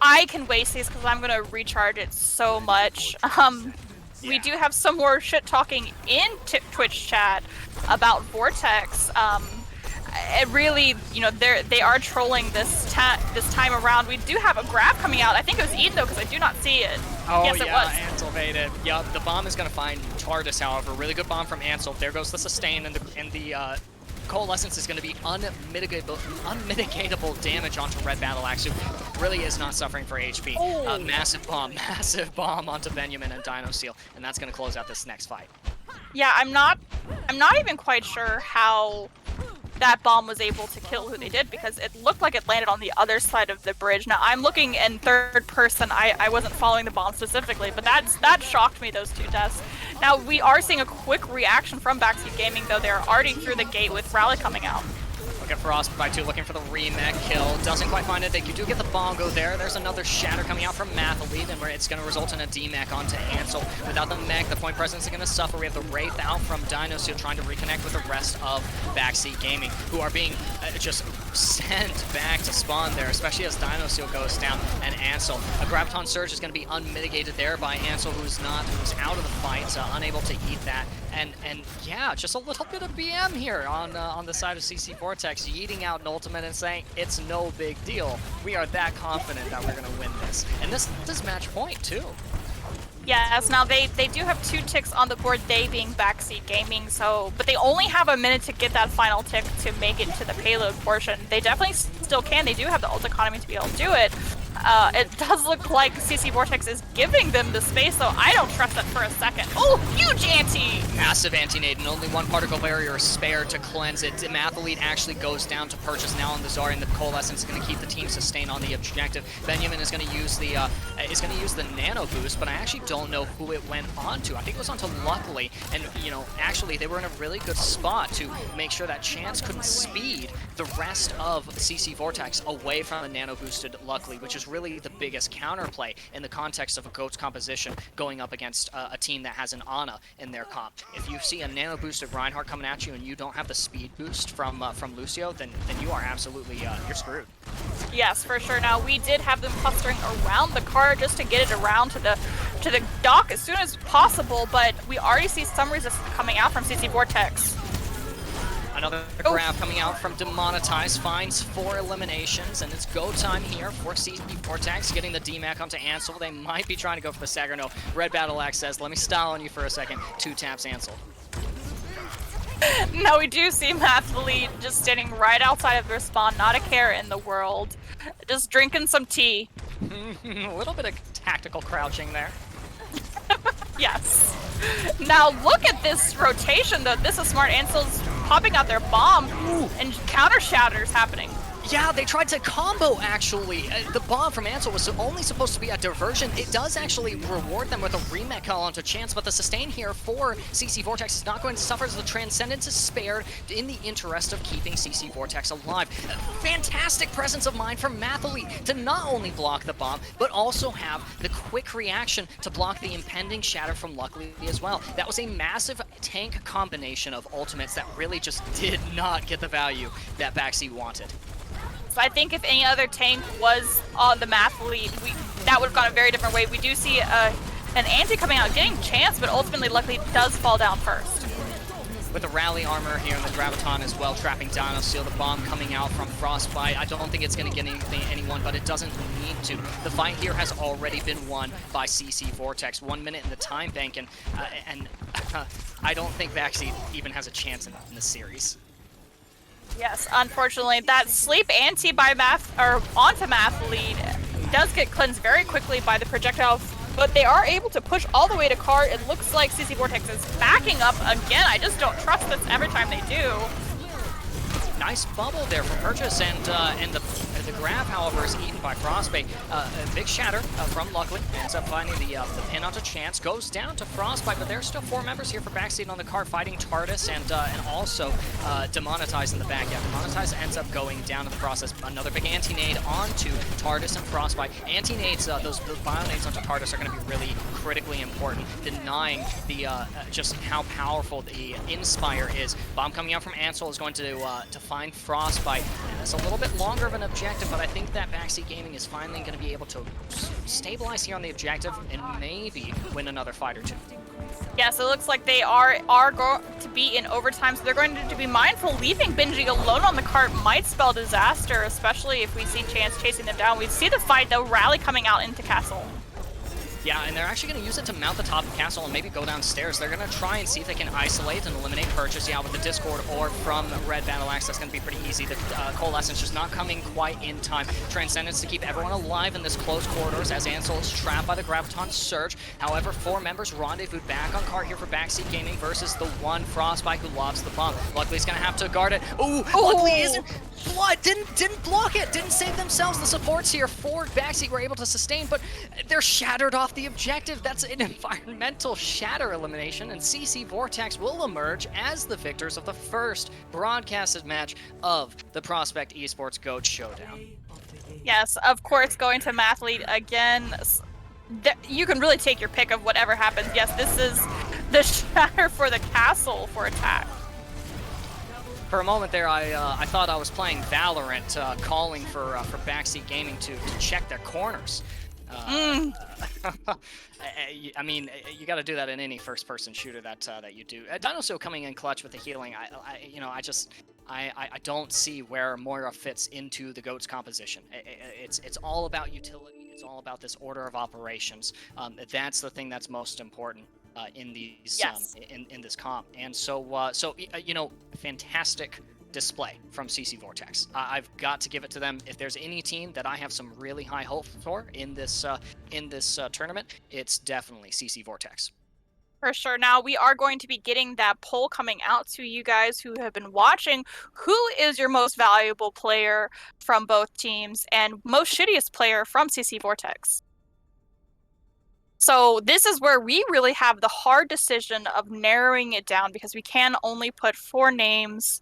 I can waste these because I'm going to recharge it so much. We do have some more shit talking in Twitch chat about Vortex. It really, you know, they are trolling this time around. We do have a grab coming out. I think it was Eden though, because I do not see it. Oh yes, yeah, it was. Ansel baited. Yep, the bomb is gonna find Tardis. However, really good bomb from Ansel. There goes the sustain, and the Coalescence is going to be unmitigatable damage onto Red Battle Axe, who really is not suffering for HP. Oh. Massive bomb onto Benjamin and Dino Seal, and that's going to close out this next fight. Yeah, I'm not I'm not even quite sure how that bomb was able to kill who they did, because it looked like it landed on the other side of the bridge. Now, I'm looking in third person. I wasn't following the bomb specifically, but that shocked me, those 2 deaths. Now, we are seeing a quick reaction from Backseat Gaming, though. They're already through the gate with Rally coming out. Look at Frostbite too, looking for the remake kill. Doesn't quite find it. You do get the bongo there. There's another shatter coming out from Mathlete, and where it's going to result in a DMAC onto Ansel. Without the mech, the point presence is going to suffer. We have the Wraith out from Dinosaur trying to reconnect with the rest of Backseat Gaming, who are being just sent back to spawn there, especially as Dinosaur goes down and Ansel. A Graviton Surge is going to be unmitigated there by Ansel, who's out of the fight, unable to eat that. And yeah, just a little bit of BM here on the side of CC Vortex, yeeting out an ultimate and saying, it's no big deal. We are that confident that we're going to win this. And this is match point, too. Yes, now they do have 2 ticks on the board, they being Backseat Gaming, but they only have a minute to get that final tick to make it to the payload portion. They definitely still can. They do have the ult economy to be able to do it. It does look like CC Vortex is giving them the space, though. I don't trust that for a second. Oh, huge anti! Massive anti-nade, and only 1 particle barrier is spared to cleanse it. Mathlete actually goes down to purchase now on the Zarya, and the Coalescence is going to keep the team sustained on the objective. Benjamin is going to use the nano boost, but I actually don't know who it went on to. I think it was onto Luckily, and actually they were in a really good spot to make sure that Chance couldn't speed the rest of CC Vortex away from the nano boosted Luckily, which is really the biggest counterplay in the context of a GOATS composition going up against a team that has an Ana in their comp. If you see a nano boosted Reinhardt coming at you and you don't have the speed boost from Lucio, then you are absolutely you're screwed. Yes, for sure. Now, we did have them clustering around the car just to get it around to the dock as soon as possible, but we already see some resistance coming out from CC Vortex. Another grab coming out from Demonetize, finds 4 eliminations, and it's go time here for CC Vortex, getting the DMAC onto Ansel. They might be trying to go for the Stagger. No, Red Battle Axe says, let me style on you for a second. 2 taps Ansel. Now we do see Mathlete just standing right outside of their spawn, not a care in the world. Just drinking some tea. A little bit of tactical crouching there. Yes. Now look at this rotation though. This is smart. Ansel's popping out their bomb. Ooh. And counter shatters happening. Yeah, they tried to combo, actually. The bomb from Ansel was only supposed to be a diversion. It does actually reward them with a remake call onto Chance, but the sustain here for CC Vortex is not going to suffer as the Transcendence is spared in the interest of keeping CC Vortex alive. Fantastic presence of mind from Mathlete to not only block the bomb, but also have the quick reaction to block the impending shatter from Luckily as well. That was a massive tank combination of ultimates that really just did not get the value that Backseat wanted. So I think if any other tank was on the Mathlete, that would have gone a very different way. We do see an anti coming out, getting Chance, but ultimately Luckily does fall down first. With the rally armor here and the Graviton as well, trapping Dino Seal, the bomb coming out from Frostbite. I don't think it's going to get anyone, but it doesn't need to. The fight here has already been won by CC Vortex. 1 minute in the time bank, and I don't think Backseat even has a chance in this series. Yes, unfortunately, that sleep anti by onto Mathlete does get cleansed very quickly by the projectile, but they are able to push all the way to car. It looks like CC Vortex is backing up again. I just don't trust this every time they do. Nice bubble there from Purchase, and the grab, however, is eaten by Frostbite. A big shatter from Luckily, ends up finding the pin onto Chance, goes down to Frostbite, but there's still 4 members here for Backseat on the car fighting TARDIS and also Demonetize in the back. Yeah, Demonetize ends up going down in the process. Another big anti-nade onto TARDIS and Frostbite. Anti-nades, those bio-nades onto TARDIS are going to be really critically important, denying the just how powerful the Inspire is. Bomb coming out from Ansel is going to find Frostbite. And it's a little bit longer of an objective, but I think that Backseat Gaming is finally going to be able to stabilize here on the objective and maybe win another fight or 2. Yeah, so it looks like they are going to be in overtime, so they're going to be mindful. Leaving Benji alone on the cart might spell disaster, especially if we see Chance chasing them down. We see the fight, though, Rally coming out into Castle. Yeah, and they're actually going to use it to mount the top of the castle and maybe go downstairs. They're going to try and see if they can isolate and eliminate Purchase. Yeah, with the Discord or from Red Battle Axe, that's going to be pretty easy. The Coalescence just not coming quite in time. Transcendence to keep everyone alive in this close corridors as Ansel is trapped by the Graviton Surge. However, 4 members rendezvous back on cart here for Backseat Gaming versus the one Frostbite who lobs the bomb. Luckily, he's going to have to guard it. Ooh, luckily isn't. Blood didn't block it, didn't save themselves. The supports here for Backseat were able to sustain, but they're shattered off the objective. That's an environmental shatter elimination, and CC Vortex will emerge as the victors of the first broadcasted match of the Prospect Esports GOAT Showdown. Yes, of course, going to Mathlete again. You can really take your pick of whatever happens. Yes, this is the shatter for the castle for attack. For a moment there, I thought I was playing Valorant, calling for Backseat Gaming to check their corners. I mean, you got to do that in any first-person shooter that you do. Dinosaur coming in clutch with the healing. I don't see where Moira fits into the GOAT's composition. It's all about utility. It's all about this order of operations. That's the thing that's most important. In these in this comp, and so fantastic display from CC Vortex. I've got to give it to them. If there's any team that I have some really high hopes for in this tournament, it's definitely CC Vortex. For sure. Now, we are going to be getting that poll coming out to you guys who have been watching. Who is your most valuable player from both teams and most shittiest player from CC Vortex? So this is where we really have the hard decision of narrowing it down because we can only put 4 names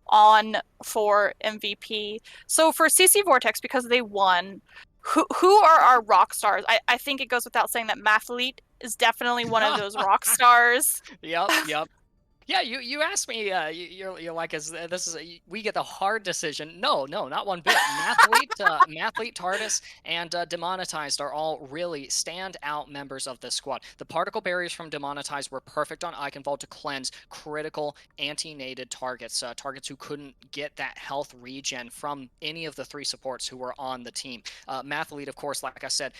on for MVP. So for CC Vortex, because they won, who are our rock stars? I think it goes without saying that Mathlete is definitely one of those rock stars. Yep. Yeah, you asked me. You're like, we get the hard decision? No, not one bit. Mathlete, TARDIS, and Demonetized are all really standout members of this squad. The particle barriers from Demonetized were perfect on Eichenwald to cleanse critical anti-nated targets, targets who couldn't get that health regen from any of the 3 supports who were on the team. Mathlete, of course, like I said,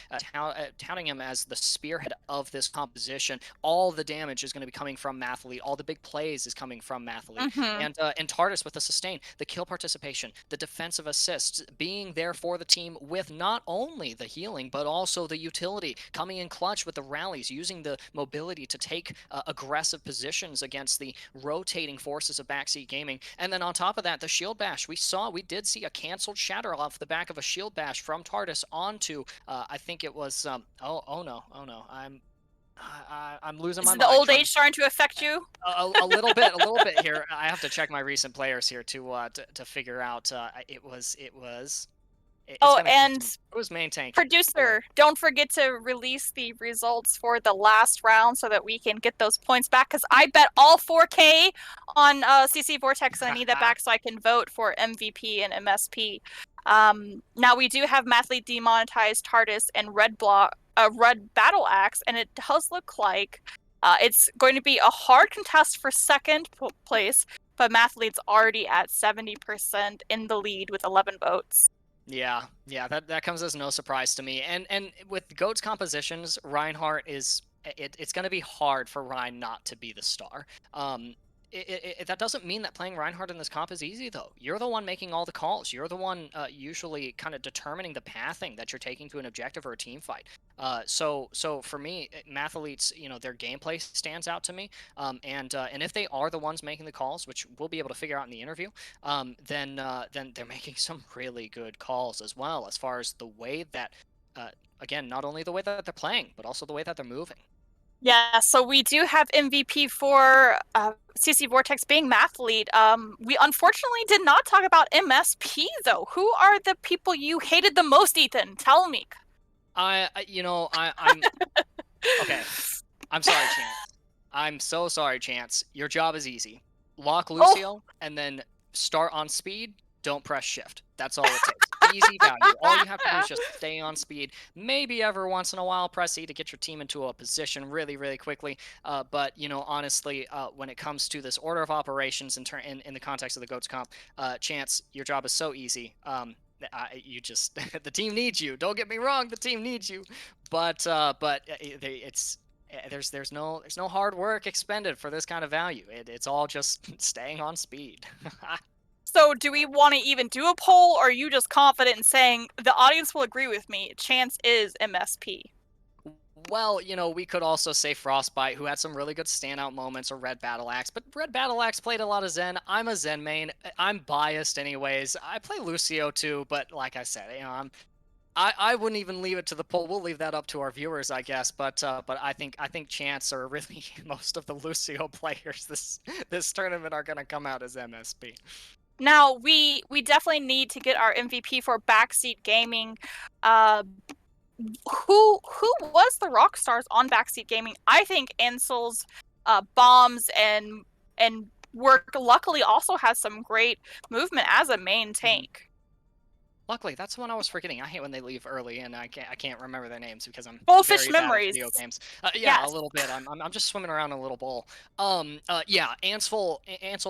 touting him as the spearhead of this composition. All the damage is going to be coming from Mathlete. All the big plays is coming from Mathlete. And TARDIS with the sustain, the kill participation, the defensive assists, being there for the team with not only the healing, but also the utility, coming in clutch with the rallies, using the mobility to take aggressive positions against the rotating forces of Backseat Gaming. And then on top of that, the shield bash. We did see a canceled shatter off the back of a shield bash from TARDIS onto, I think it was, oh no, I'm losing my mind. Is the old age starting to affect you? A little bit here. I have to check my recent players here to figure out. It was main tank. Producer, don't forget to release the results for the last round so that we can get those points back. Because I bet all 4K on CC Vortex, and I need that back so I can vote for MVP and MSP. Now we do have Mathlete, Demonetized, TARDIS, and Red Battle Axe, and it does look like it's going to be a hard contest for second place, but Mathlete's already at 70% in the lead with 11 votes. Yeah, that comes as no surprise to me. And with GOAT's compositions, Reinhardt it's going to be hard for Rein not to be the star. That doesn't mean that playing Reinhardt in this comp is easy, though. You're the one making all the calls. You're the one usually kind of determining the pathing that you're taking to an objective or a team fight. So for me, Mathlete's, their gameplay stands out to me. And if they are the ones making the calls, which we'll be able to figure out in the interview, then they're making some really good calls as well, as far as the way that, again, not only the way that they're playing, but also the way that they're moving. Yeah, so we do have MVP for CC Vortex being Mathlete. We unfortunately did not talk about MSP, though. Who are the people you hated the most, Ethan? Tell me. I'm okay. I'm sorry, Chance. I'm so sorry, Chance. Your job is easy. Lock Lucio and then start on speed. Don't press shift. That's all it takes. Easy value. All you have to do is just stay on speed. Maybe every once in a while press E to get your team into a position really, really quickly. But honestly, when it comes to this order of operations in the context of the GOATS comp, Chance, your job is so easy. you just the team needs you. Don't get me wrong, the team needs you, but there's no hard work expended for this kind of value. It's all just staying on speed. So do we want to even do a poll, or are you just confident in saying the audience will agree with me? Chance is MSP. Well, we could also say Frostbite, who had some really good standout moments, or Red Battle Axe, but Red Battle Axe played a lot of Zen. I'm a Zen main. I'm biased anyways. I play Lucio too, but like I said, I wouldn't even leave it to the poll. We'll leave that up to our viewers, I guess. But I think Chance, or really most of the Lucio players this tournament, are gonna come out as MSP. Now we definitely need to get our MVP for Backseat Gaming. Who was the rock stars on Backseat Gaming? I think Ansel's bombs and work luckily also has some great movement as a main tank. Luckily, that's the one I was forgetting. I hate when they leave early, and I can't remember their names because I'm Goldfish very bad at memories. video games. Yeah, a Yes. little bit. I'm just swimming around in a little bowl. Yeah, Ansel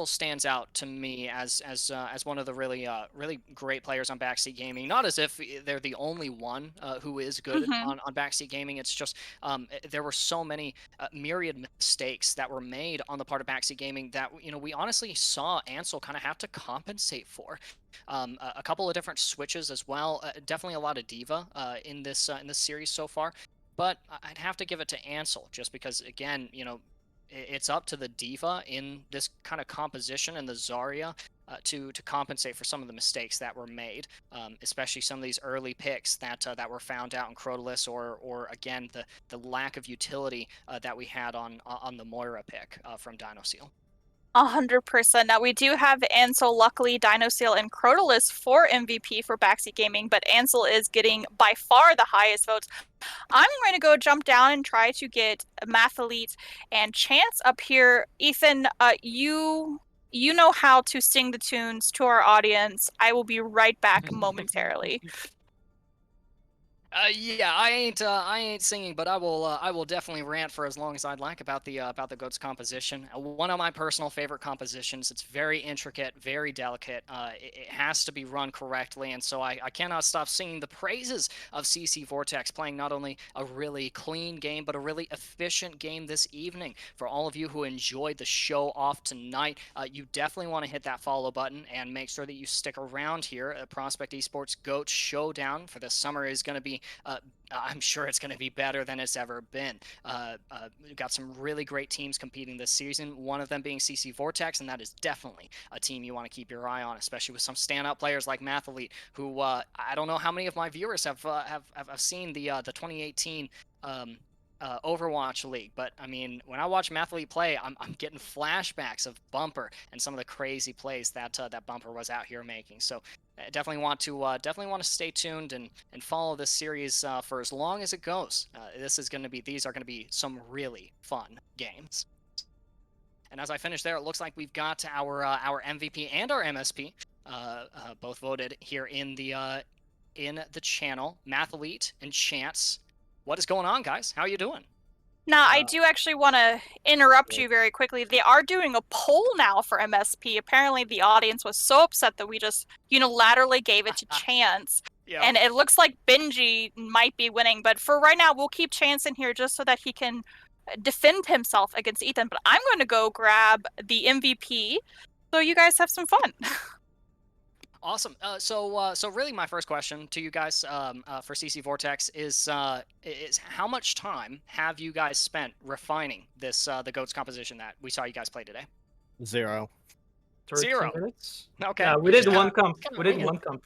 stands out to me as one of the really great players on Backseat Gaming. Not as if they're the only one who is good on Backseat Gaming. It's just there were so many myriad mistakes that were made on the part of Backseat Gaming that we honestly saw Ansel kind of have to compensate for. A couple of different switches as well. Definitely a lot of diva in this series so far, but I'd have to give it to Ansel just because, again, it's up to the diva in this kind of composition and the Zarya to compensate for some of the mistakes that were made, especially some of these early picks that were found out in Crotalus, or again the lack of utility that we had on the Moira pick from Dinoseal. 100%. Now we do have Ansel, luckily, Dinoseal, and Crotalus for MVP for Backseat Gaming, but Ansel is getting by far the highest votes. I'm going to go jump down and try to get Mathalete and Chance up here. Ethan, you know how to sing the tunes to our audience. I will be right back momentarily. Yeah, I ain't singing, but I will definitely rant for as long as I'd like about the goat's composition. One of my personal favorite compositions. It's very intricate, very delicate. It has to be run correctly, and so I cannot stop singing the praises of CC Vortex, playing not only a really clean game, but a really efficient game this evening. For all of you who enjoyed the show off tonight, you definitely want to hit that follow button and make sure that you stick around here at Prospect Esports Goat Showdown for this summer is going to be I'm sure it's going to be better than it's ever been. We've got some really great teams competing this season, one of them being CC Vortex, and that is definitely a team you want to keep your eye on, especially with some standout players like Mathalete, who I don't know how many of my viewers have seen the 2018 Overwatch League, but I mean, when I watch Mathalete play, I'm getting flashbacks of Bumper and some of the crazy plays that Bumper was out here making. So definitely want to stay tuned and follow this series for as long as it goes. These are gonna be some really fun games. And as I finish there, it looks like we've got our MVP and our MSP both voted here in the channel. Mathalete and Chance. What is going on, guys? How are you doing? Now, I do actually want to interrupt you very quickly. They are doing a poll now for MSP. Apparently, the audience was so upset that we just unilaterally gave it to Chance. Yeah. And it looks like Benji might be winning. But for right now, we'll keep Chance in here just so that he can defend himself against Ethan. But I'm going to go grab the MVP so you guys have some fun. Awesome. So really, my first question to you guys for CC Vortex is how much time have you guys spent refining this the goats composition that we saw you guys play today? 0. 13 0. minutes? Okay. Yeah, we did Yeah. one comp. Kinda We did weird. one comp.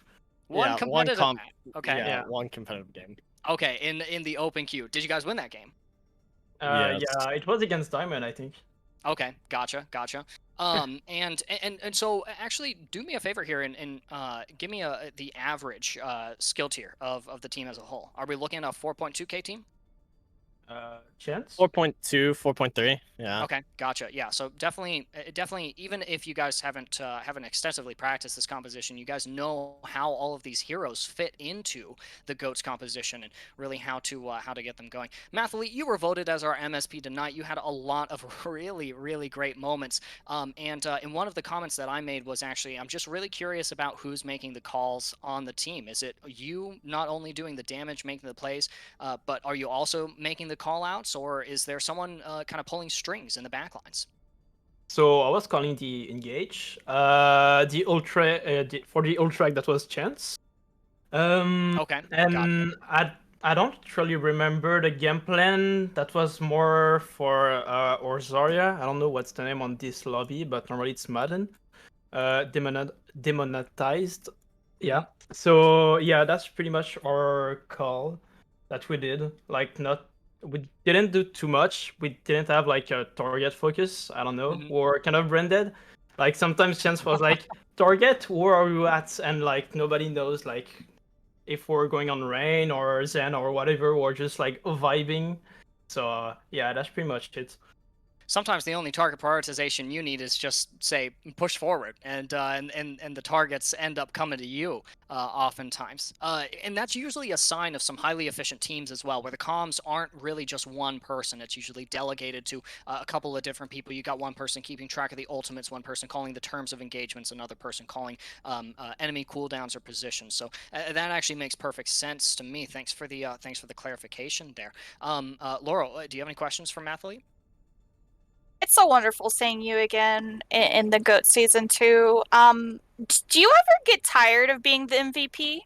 One Yeah, competitive comp. map. Okay. Yeah, Yeah. one competitive game. Okay. In the open queue, did you guys win that game? Yes. Yeah, it was against Diamond, I think. Okay. Gotcha. And so actually do me a favor here and give me the average skill tier of the team as a whole. Are we looking at a 4.2k team? Chance. 4.2, 4.3. Yeah. Okay, gotcha. Yeah, so definitely, even if you guys haven't extensively practiced this composition, you guys know how all of these heroes fit into the goats composition and really how to get them going. Mathlete, you were voted as our MSP tonight. You had a lot of really great moments. And one of the comments that I made was actually, I'm just really curious about who's making the calls on the team. Is it you not only doing the damage, making the plays, but are you also making the call outs, or is there someone kind of pulling strings in the backlines? So I was calling the engage. The ultra for the ultra that was Chance. Okay, got And I don't really remember the game plan. That was more for or Zarya. I don't know what's the name on this lobby, but normally it's Madden. Demonetized. Yeah. So yeah, that's pretty much our call that we did. Like not we didn't do too much. We didn't have like a target focus. I don't know. Mhm. Or kind of branded. Like sometimes Chance was like, target, where are you at? And like nobody knows like if we're going on rain or zen or whatever, or just like vibing. So yeah, that's pretty much it. Sometimes the only target prioritization you need is just say push forward, and the targets end up coming to you oftentimes. And that's usually a sign of some highly efficient teams as well, where the comms aren't really just one person. It's usually delegated to a couple of different people. You got one person keeping track of the ultimates, one person calling the terms of engagements, another person calling enemy cooldowns or positions. So that actually makes perfect sense to me. Thanks for the clarification there. Laurel, do you have any questions for Mathlete? It's so wonderful seeing you again in the GOAT season 2. Do you ever get tired of being the MVP?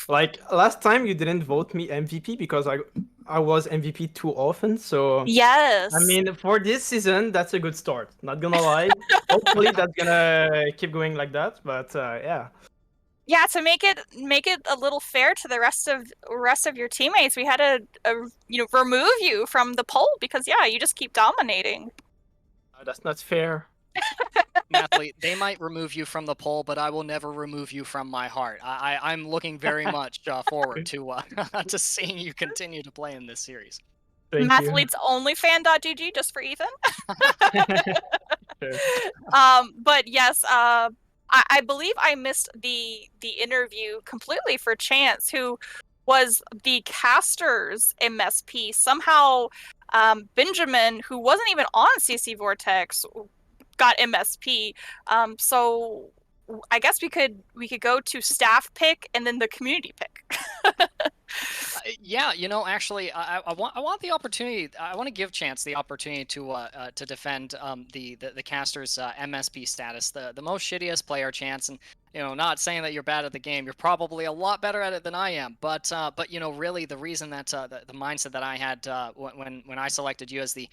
Like last time, you didn't vote me MVP because I was MVP too often. So Yes. I mean, for this season, that's a good start. Not gonna lie. Hopefully, that's gonna keep going like that. But yeah. Yeah, to make it a little fair to the rest of your teammates, we had to remove you from the poll because yeah, you just keep dominating. That's not fair. Mathlete, they might remove you from the poll, but I will never remove you from my heart. I'm looking very much forward to to seeing you continue to play in this series. Thank you. Mathlete's only fan.gg just for Ethan. Sure. But yes, I believe I missed the interview completely for Chance, who was the caster's MSP. Somehow, Benjamin, who wasn't even on CC Vortex, got MSP. So I guess we could go to staff pick and then the community pick. Yeah, actually, I want the opportunity. I want to give Chance the opportunity to defend the caster's MSP status, the most shittiest player, Chance, and not saying that you're bad at the game. You're probably a lot better at it than I am. But really, the reason that the mindset that I had when I selected you as the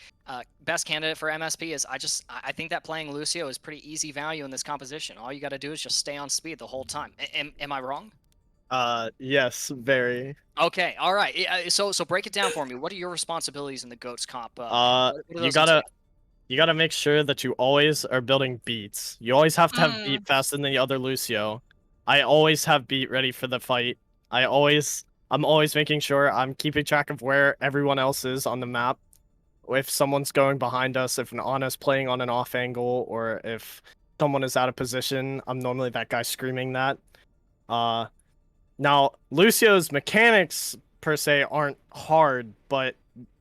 best candidate for MSP is I think that playing Lucio is pretty easy value in this composition. All you got to do is just stay on speed the whole time. Am I wrong? Yes, very. Okay, all right. So break it down for me. What are your responsibilities in the goats comp? What do You those gotta entail? you gotta make sure that you always are building beats. You always have to have Mm. beat faster than the other Lucio. I always have beat ready for the fight. I'm always making sure I'm keeping track of where everyone else is on the map. If someone's going behind us, if an Ana's playing on an off angle, or if someone is out of position, I'm normally that guy screaming that. Now, Lucio's mechanics per se aren't hard, but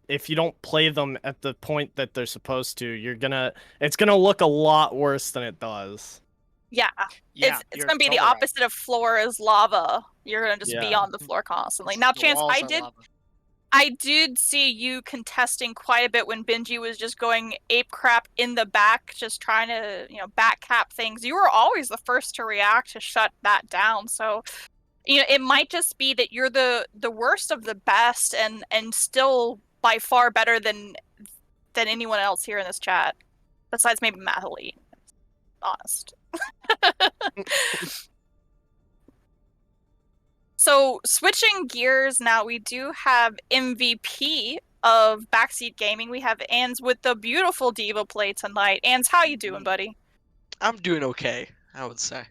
if you don't play them at the point that they're supposed to, it's gonna look a lot worse than it does. Yeah, Yeah, it's you're gonna be the totally right. opposite of floor is lava. You're gonna just be Yeah. on the floor constantly. Now, The Chance, walls are lava. I did see you contesting quite a bit when Benji was just going ape crap in the back, just trying to, back cap things. You were always the first to react to shut that down. So, it might just be that you're the worst of the best and still by far better than anyone else here in this chat. Besides maybe Mathlete. Honest. So switching gears now, we do have MVP of Backseat Gaming. We have Ans with the beautiful diva play tonight. Ans, how you doing, buddy? I'm doing okay, I would say.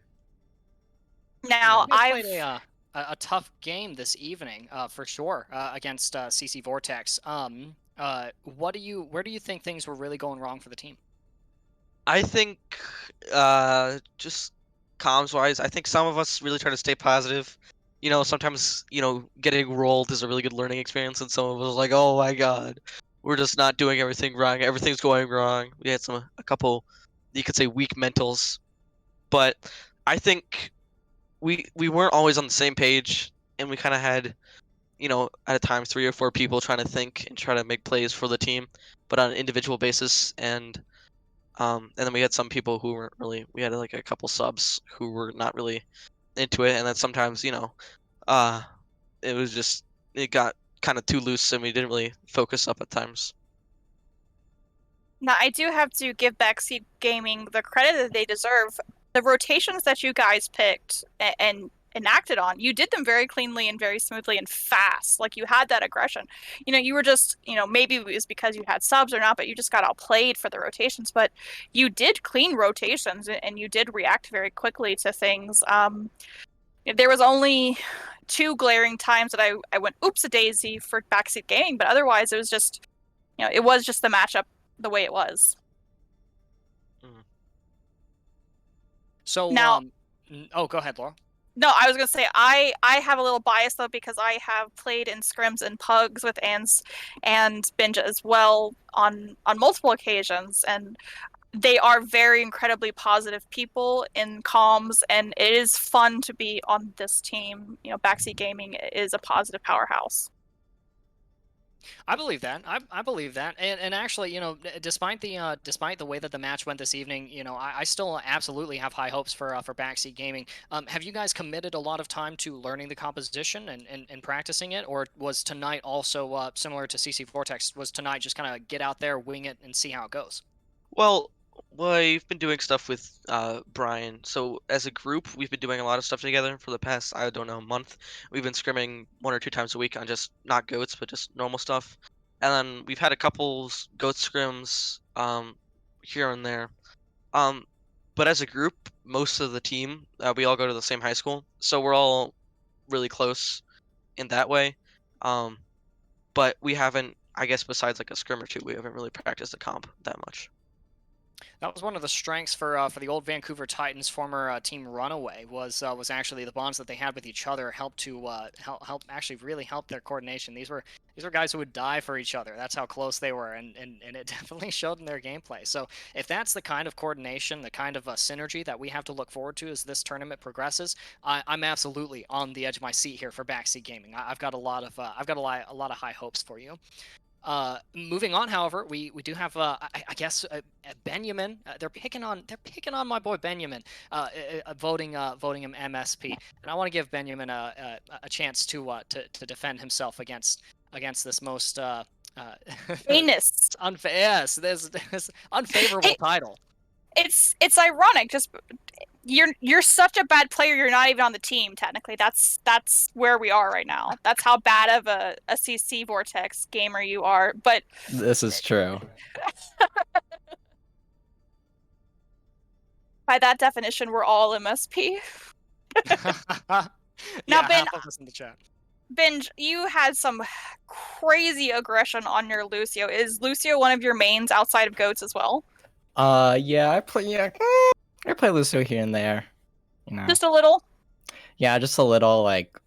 Now You guys played a tough game this evening, for sure, against CC Vortex. Where do you think things were really going wrong for the team? I think, just comms wise, I think some of us really try to stay positive. You know, sometimes, getting rolled is a really good learning experience, and some of us are like, oh my god, we're just not doing everything wrong. Everything's going wrong. We had a couple, you could say, weak mentals, but I think we weren't always on the same page, and we kind of had, at a time 3 or 4 people trying to think and try to make plays for the team, but on an individual basis, and then we had some people who weren't really. We had like a couple subs who were not really into it, and then sometimes, uh, it got kind of too loose, and we didn't really focus up at times. Now, I do have to give Backseat Gaming the credit that they deserve. The rotations that you guys picked and enacted on, you did them very cleanly and very smoothly and fast. Like, you had that aggression. You were just, maybe it was because you had subs or not, but you just got outplayed for the rotations. But you did clean rotations and you did react very quickly to things. There was only 2 glaring times that I went oops-a-daisy for Backseat Gaming, but otherwise it was just, it was just the matchup the way it was. So now, oh, go ahead, Laura. No, I was gonna say I have a little bias though because I have played in scrims and pugs with Ans and Binja as well on multiple occasions, and they are very incredibly positive people in comms, and it is fun to be on this team. Backseat Gaming is a positive powerhouse. I believe that. I believe that. And actually, despite the way that the match went this evening, I still absolutely have high hopes for Backseat Gaming. Have you guys committed a lot of time to learning the composition and practicing it, or was tonight also similar to CC Vortex? Was tonight just kind of get out there, wing it, and see how it goes? Well, we've been doing stuff with Brian. So as a group, we've been doing a lot of stuff together for the past, I don't know, month. We've been scrimming 1 or 2 times a week on just not goats, but just normal stuff. And then we've had a couple goat scrims here and there. But as a group, most of the team, we all go to the same high school, so we're all really close in that way. But we haven't, I guess, besides like a scrim or two, we haven't really practiced the comp that much. That was one of the strengths for the old Vancouver Titans, former team Runaway, was actually the bonds that they had with each other helped to help actually really help their coordination. These were guys who would die for each other. That's how close they were, and it definitely showed in their gameplay. So if that's the kind of coordination, the kind of synergy that we have to look forward to as this tournament progresses, I'm absolutely on the edge of my seat here for Backseat Gaming. I've got a lot of high hopes for you. Moving on, however, we do have I guess Benjamin. They're picking on my boy Benjamin, voting him MSP, and I want to give Benjamin a chance to defend himself against this most heinous, yes, this unfavorable title. It's ironic. Just you're such a bad player. You're not even on the team technically. That's where we are right now. That's how bad of a CC Vortex gamer you are. But this is true. By that definition, we're all MSP. Now, Ben, half of us in the chat. Binge, you had some crazy aggression on your Lucio. Is Lucio one of your mains outside of goats as well? Yeah, I play Lucio here and there. Just a little? Yeah, just a little, like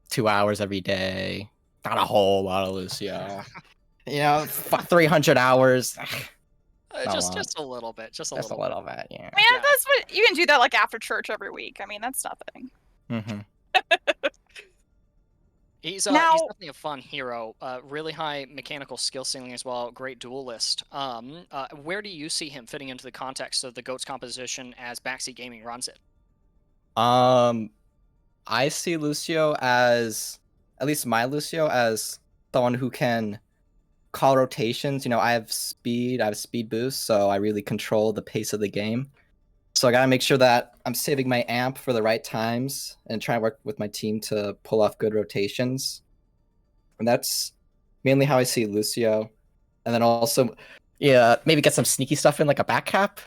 2 hours every day. Not a whole lot of Lucio. 300 hours. Just a little bit. Just a little bit. Yeah. I mean, that's what you can do that like after church every week. I mean, that's nothing. Mm-hmm. He's definitely a fun hero. Really high mechanical skill ceiling as well. Great duelist. Where do you see him fitting into the context of the GOATS composition as Backseat Gaming runs it? I see Lucio as, at least my Lucio, as someone who can call rotations. I have speed boost, so I really control the pace of the game. So I gotta make sure that I'm saving my amp for the right times and try to work with my team to pull off good rotations. And that's mainly how I see Lucio. And then also, yeah, maybe get some sneaky stuff in, like a back cap.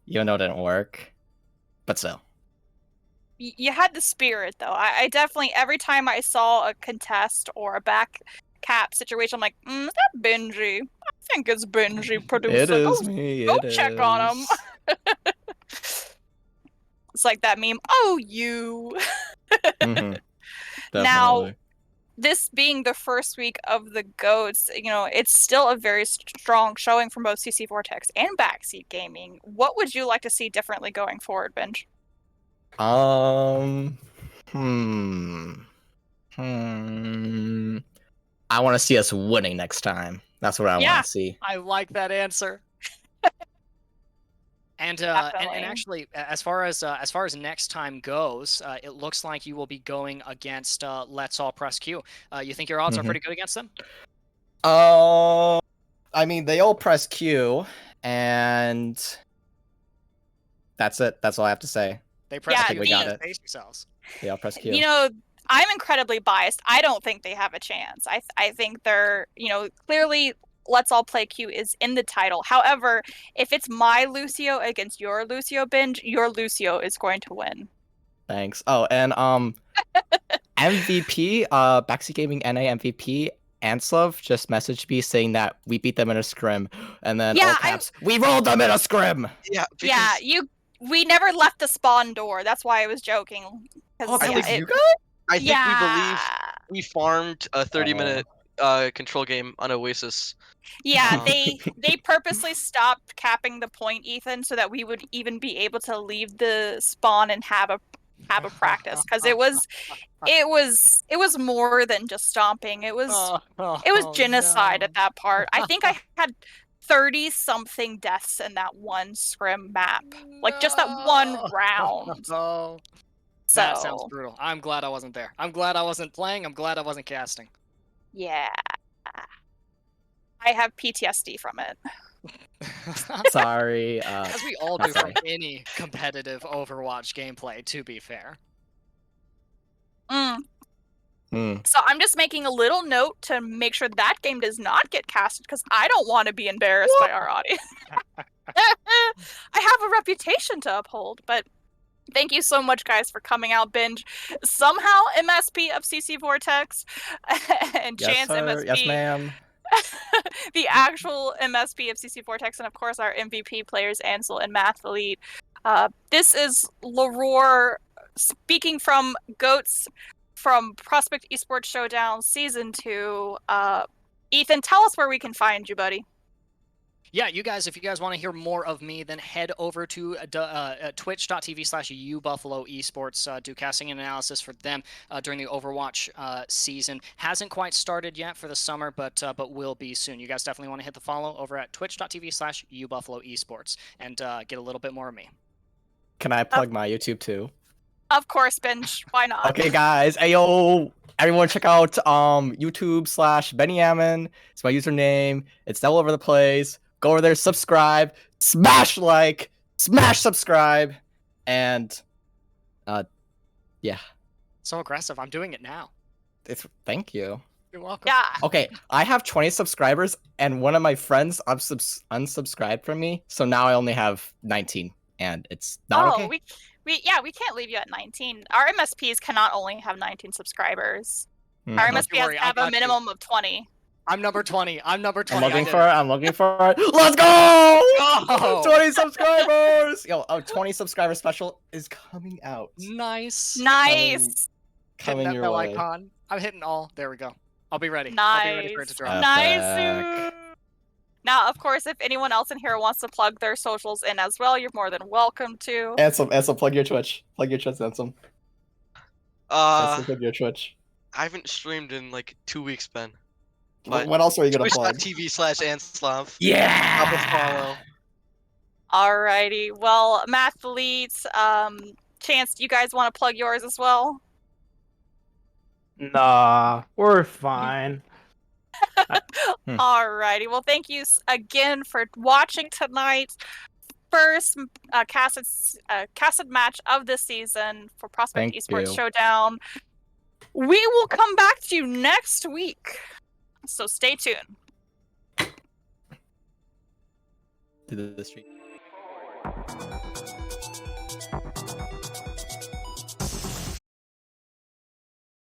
Even though it didn't work, but still. you had the spirit though. I definitely every time I saw a contest or a back cap situation, I'm like, is that Benji? I think it's Benji producer. It is me. Go It check on him. is. It's like that meme. Oh, you. Mm-hmm. Now, Definitely. this being the first week of the GOATs, it's still a very strong showing from both CC Vortex and Backseat Gaming. What would you like to see differently going forward, Benj? Hmm. Hmm. I want to see us winning next time. That's what I Yeah. want to see. I like that answer. And Definitely. actually, as far as next time goes, it looks like you will be going against Let's All Press Q. You think your odds are pretty good against them? I mean, they all press Q, and that's it. That's all I have to say. They press Yeah, Q. we got it. Pace yourselves. They all press Q. I'm incredibly biased. I don't think they have a chance. I think they're, clearly Let's All Play Q is in the title. However, if it's my Lucio against your Lucio, Binge, your Lucio is going to win. Thanks. Oh, and MVP, Backseat Gaming NA MVP, Anslov just messaged me saying that we beat them in a scrim, and then all caps, we rolled them in a scrim. Yeah. Yeah, we never left the spawn door. That's why I was joking. Oh, that was you guys? I think we believe we farmed a 30-minute control game on Oasis. Yeah, they purposely stopped capping the point, Ethan, so that we would even be able to leave the spawn and have a practice, because it was more than just stomping. It was genocide at that part. I think I had 30 something deaths in that one scrim map, like just that one round. Oh, So that sounds brutal. I'm glad I wasn't there. I'm glad I wasn't playing. I'm glad I wasn't casting. yeah, I have PTSD from it. Sorry. As we all do from any competitive Overwatch gameplay, to be fair. So I'm just making a little note to make sure that game does not get casted, because I don't want to be embarrassed by our audience. I have a reputation to uphold, but thank you so much, guys, for coming out. Binge, somehow MSP of CC Vortex, and Yes, Chance sir. MSP. Yes, ma'am. The actual MSP of CC Vortex, and of course our MVP players, Ansel and Math Elite. This is Leroy speaking from GOATs from Prospect eSports Showdown Season 2. Ethan, tell us where we can find you, buddy. Yeah, you guys, if you guys want to hear more of me, then head over to twitch.tv/ubuffalo esports. Do casting and analysis for them during the Overwatch season. Hasn't quite started yet for the summer, but will be soon. You guys definitely want to hit the follow over at twitch.tv/ubuffalo esports and get a little bit more of me. Can I plug my YouTube too? Of course, Binge. Why not? Okay, guys. Ayo, everyone, check out YouTube/Benyamin. It's my username. It's all over the place. Go over there, subscribe, smash like, smash subscribe, and yeah. So aggressive. I'm doing it now. Thank you. You're welcome. Yeah. Okay, I have 20 subscribers, and one of my friends unsubscribed from me, so now I only have 19, and it's not okay. We can't leave you at 19. Our MSPs cannot only have 19 subscribers. Our MSP has to have a minimum of 20. I'm number 20. I'm number 20. I'm looking for it. Let's go! Go! 20 subscribers! Yo, 20 subscriber special is coming out. Nice. Coming hitting that your bell way. icon. I'm hitting all. There we go. I'll be ready. Nice. I'll be ready for it to drop. Nice. Now, of course, if anyone else in here wants to plug their socials in as well, you're more than welcome to. Ansem, plug your Twitch. Plug your Twitch, Ansem. Plug your Twitch. I haven't streamed in like 2 weeks, Ben. What else are you gonna plug? Twitch.tv/Anslav. Yeah! Follow. Alrighty. Well, Math Elites, Chance, do you guys want to plug yours as well? Nah, we're fine. Alrighty. Well, thank you again for watching tonight. First casted match of the season for Prospect eSports Showdown. We will come back to you next week, so stay tuned. To the street.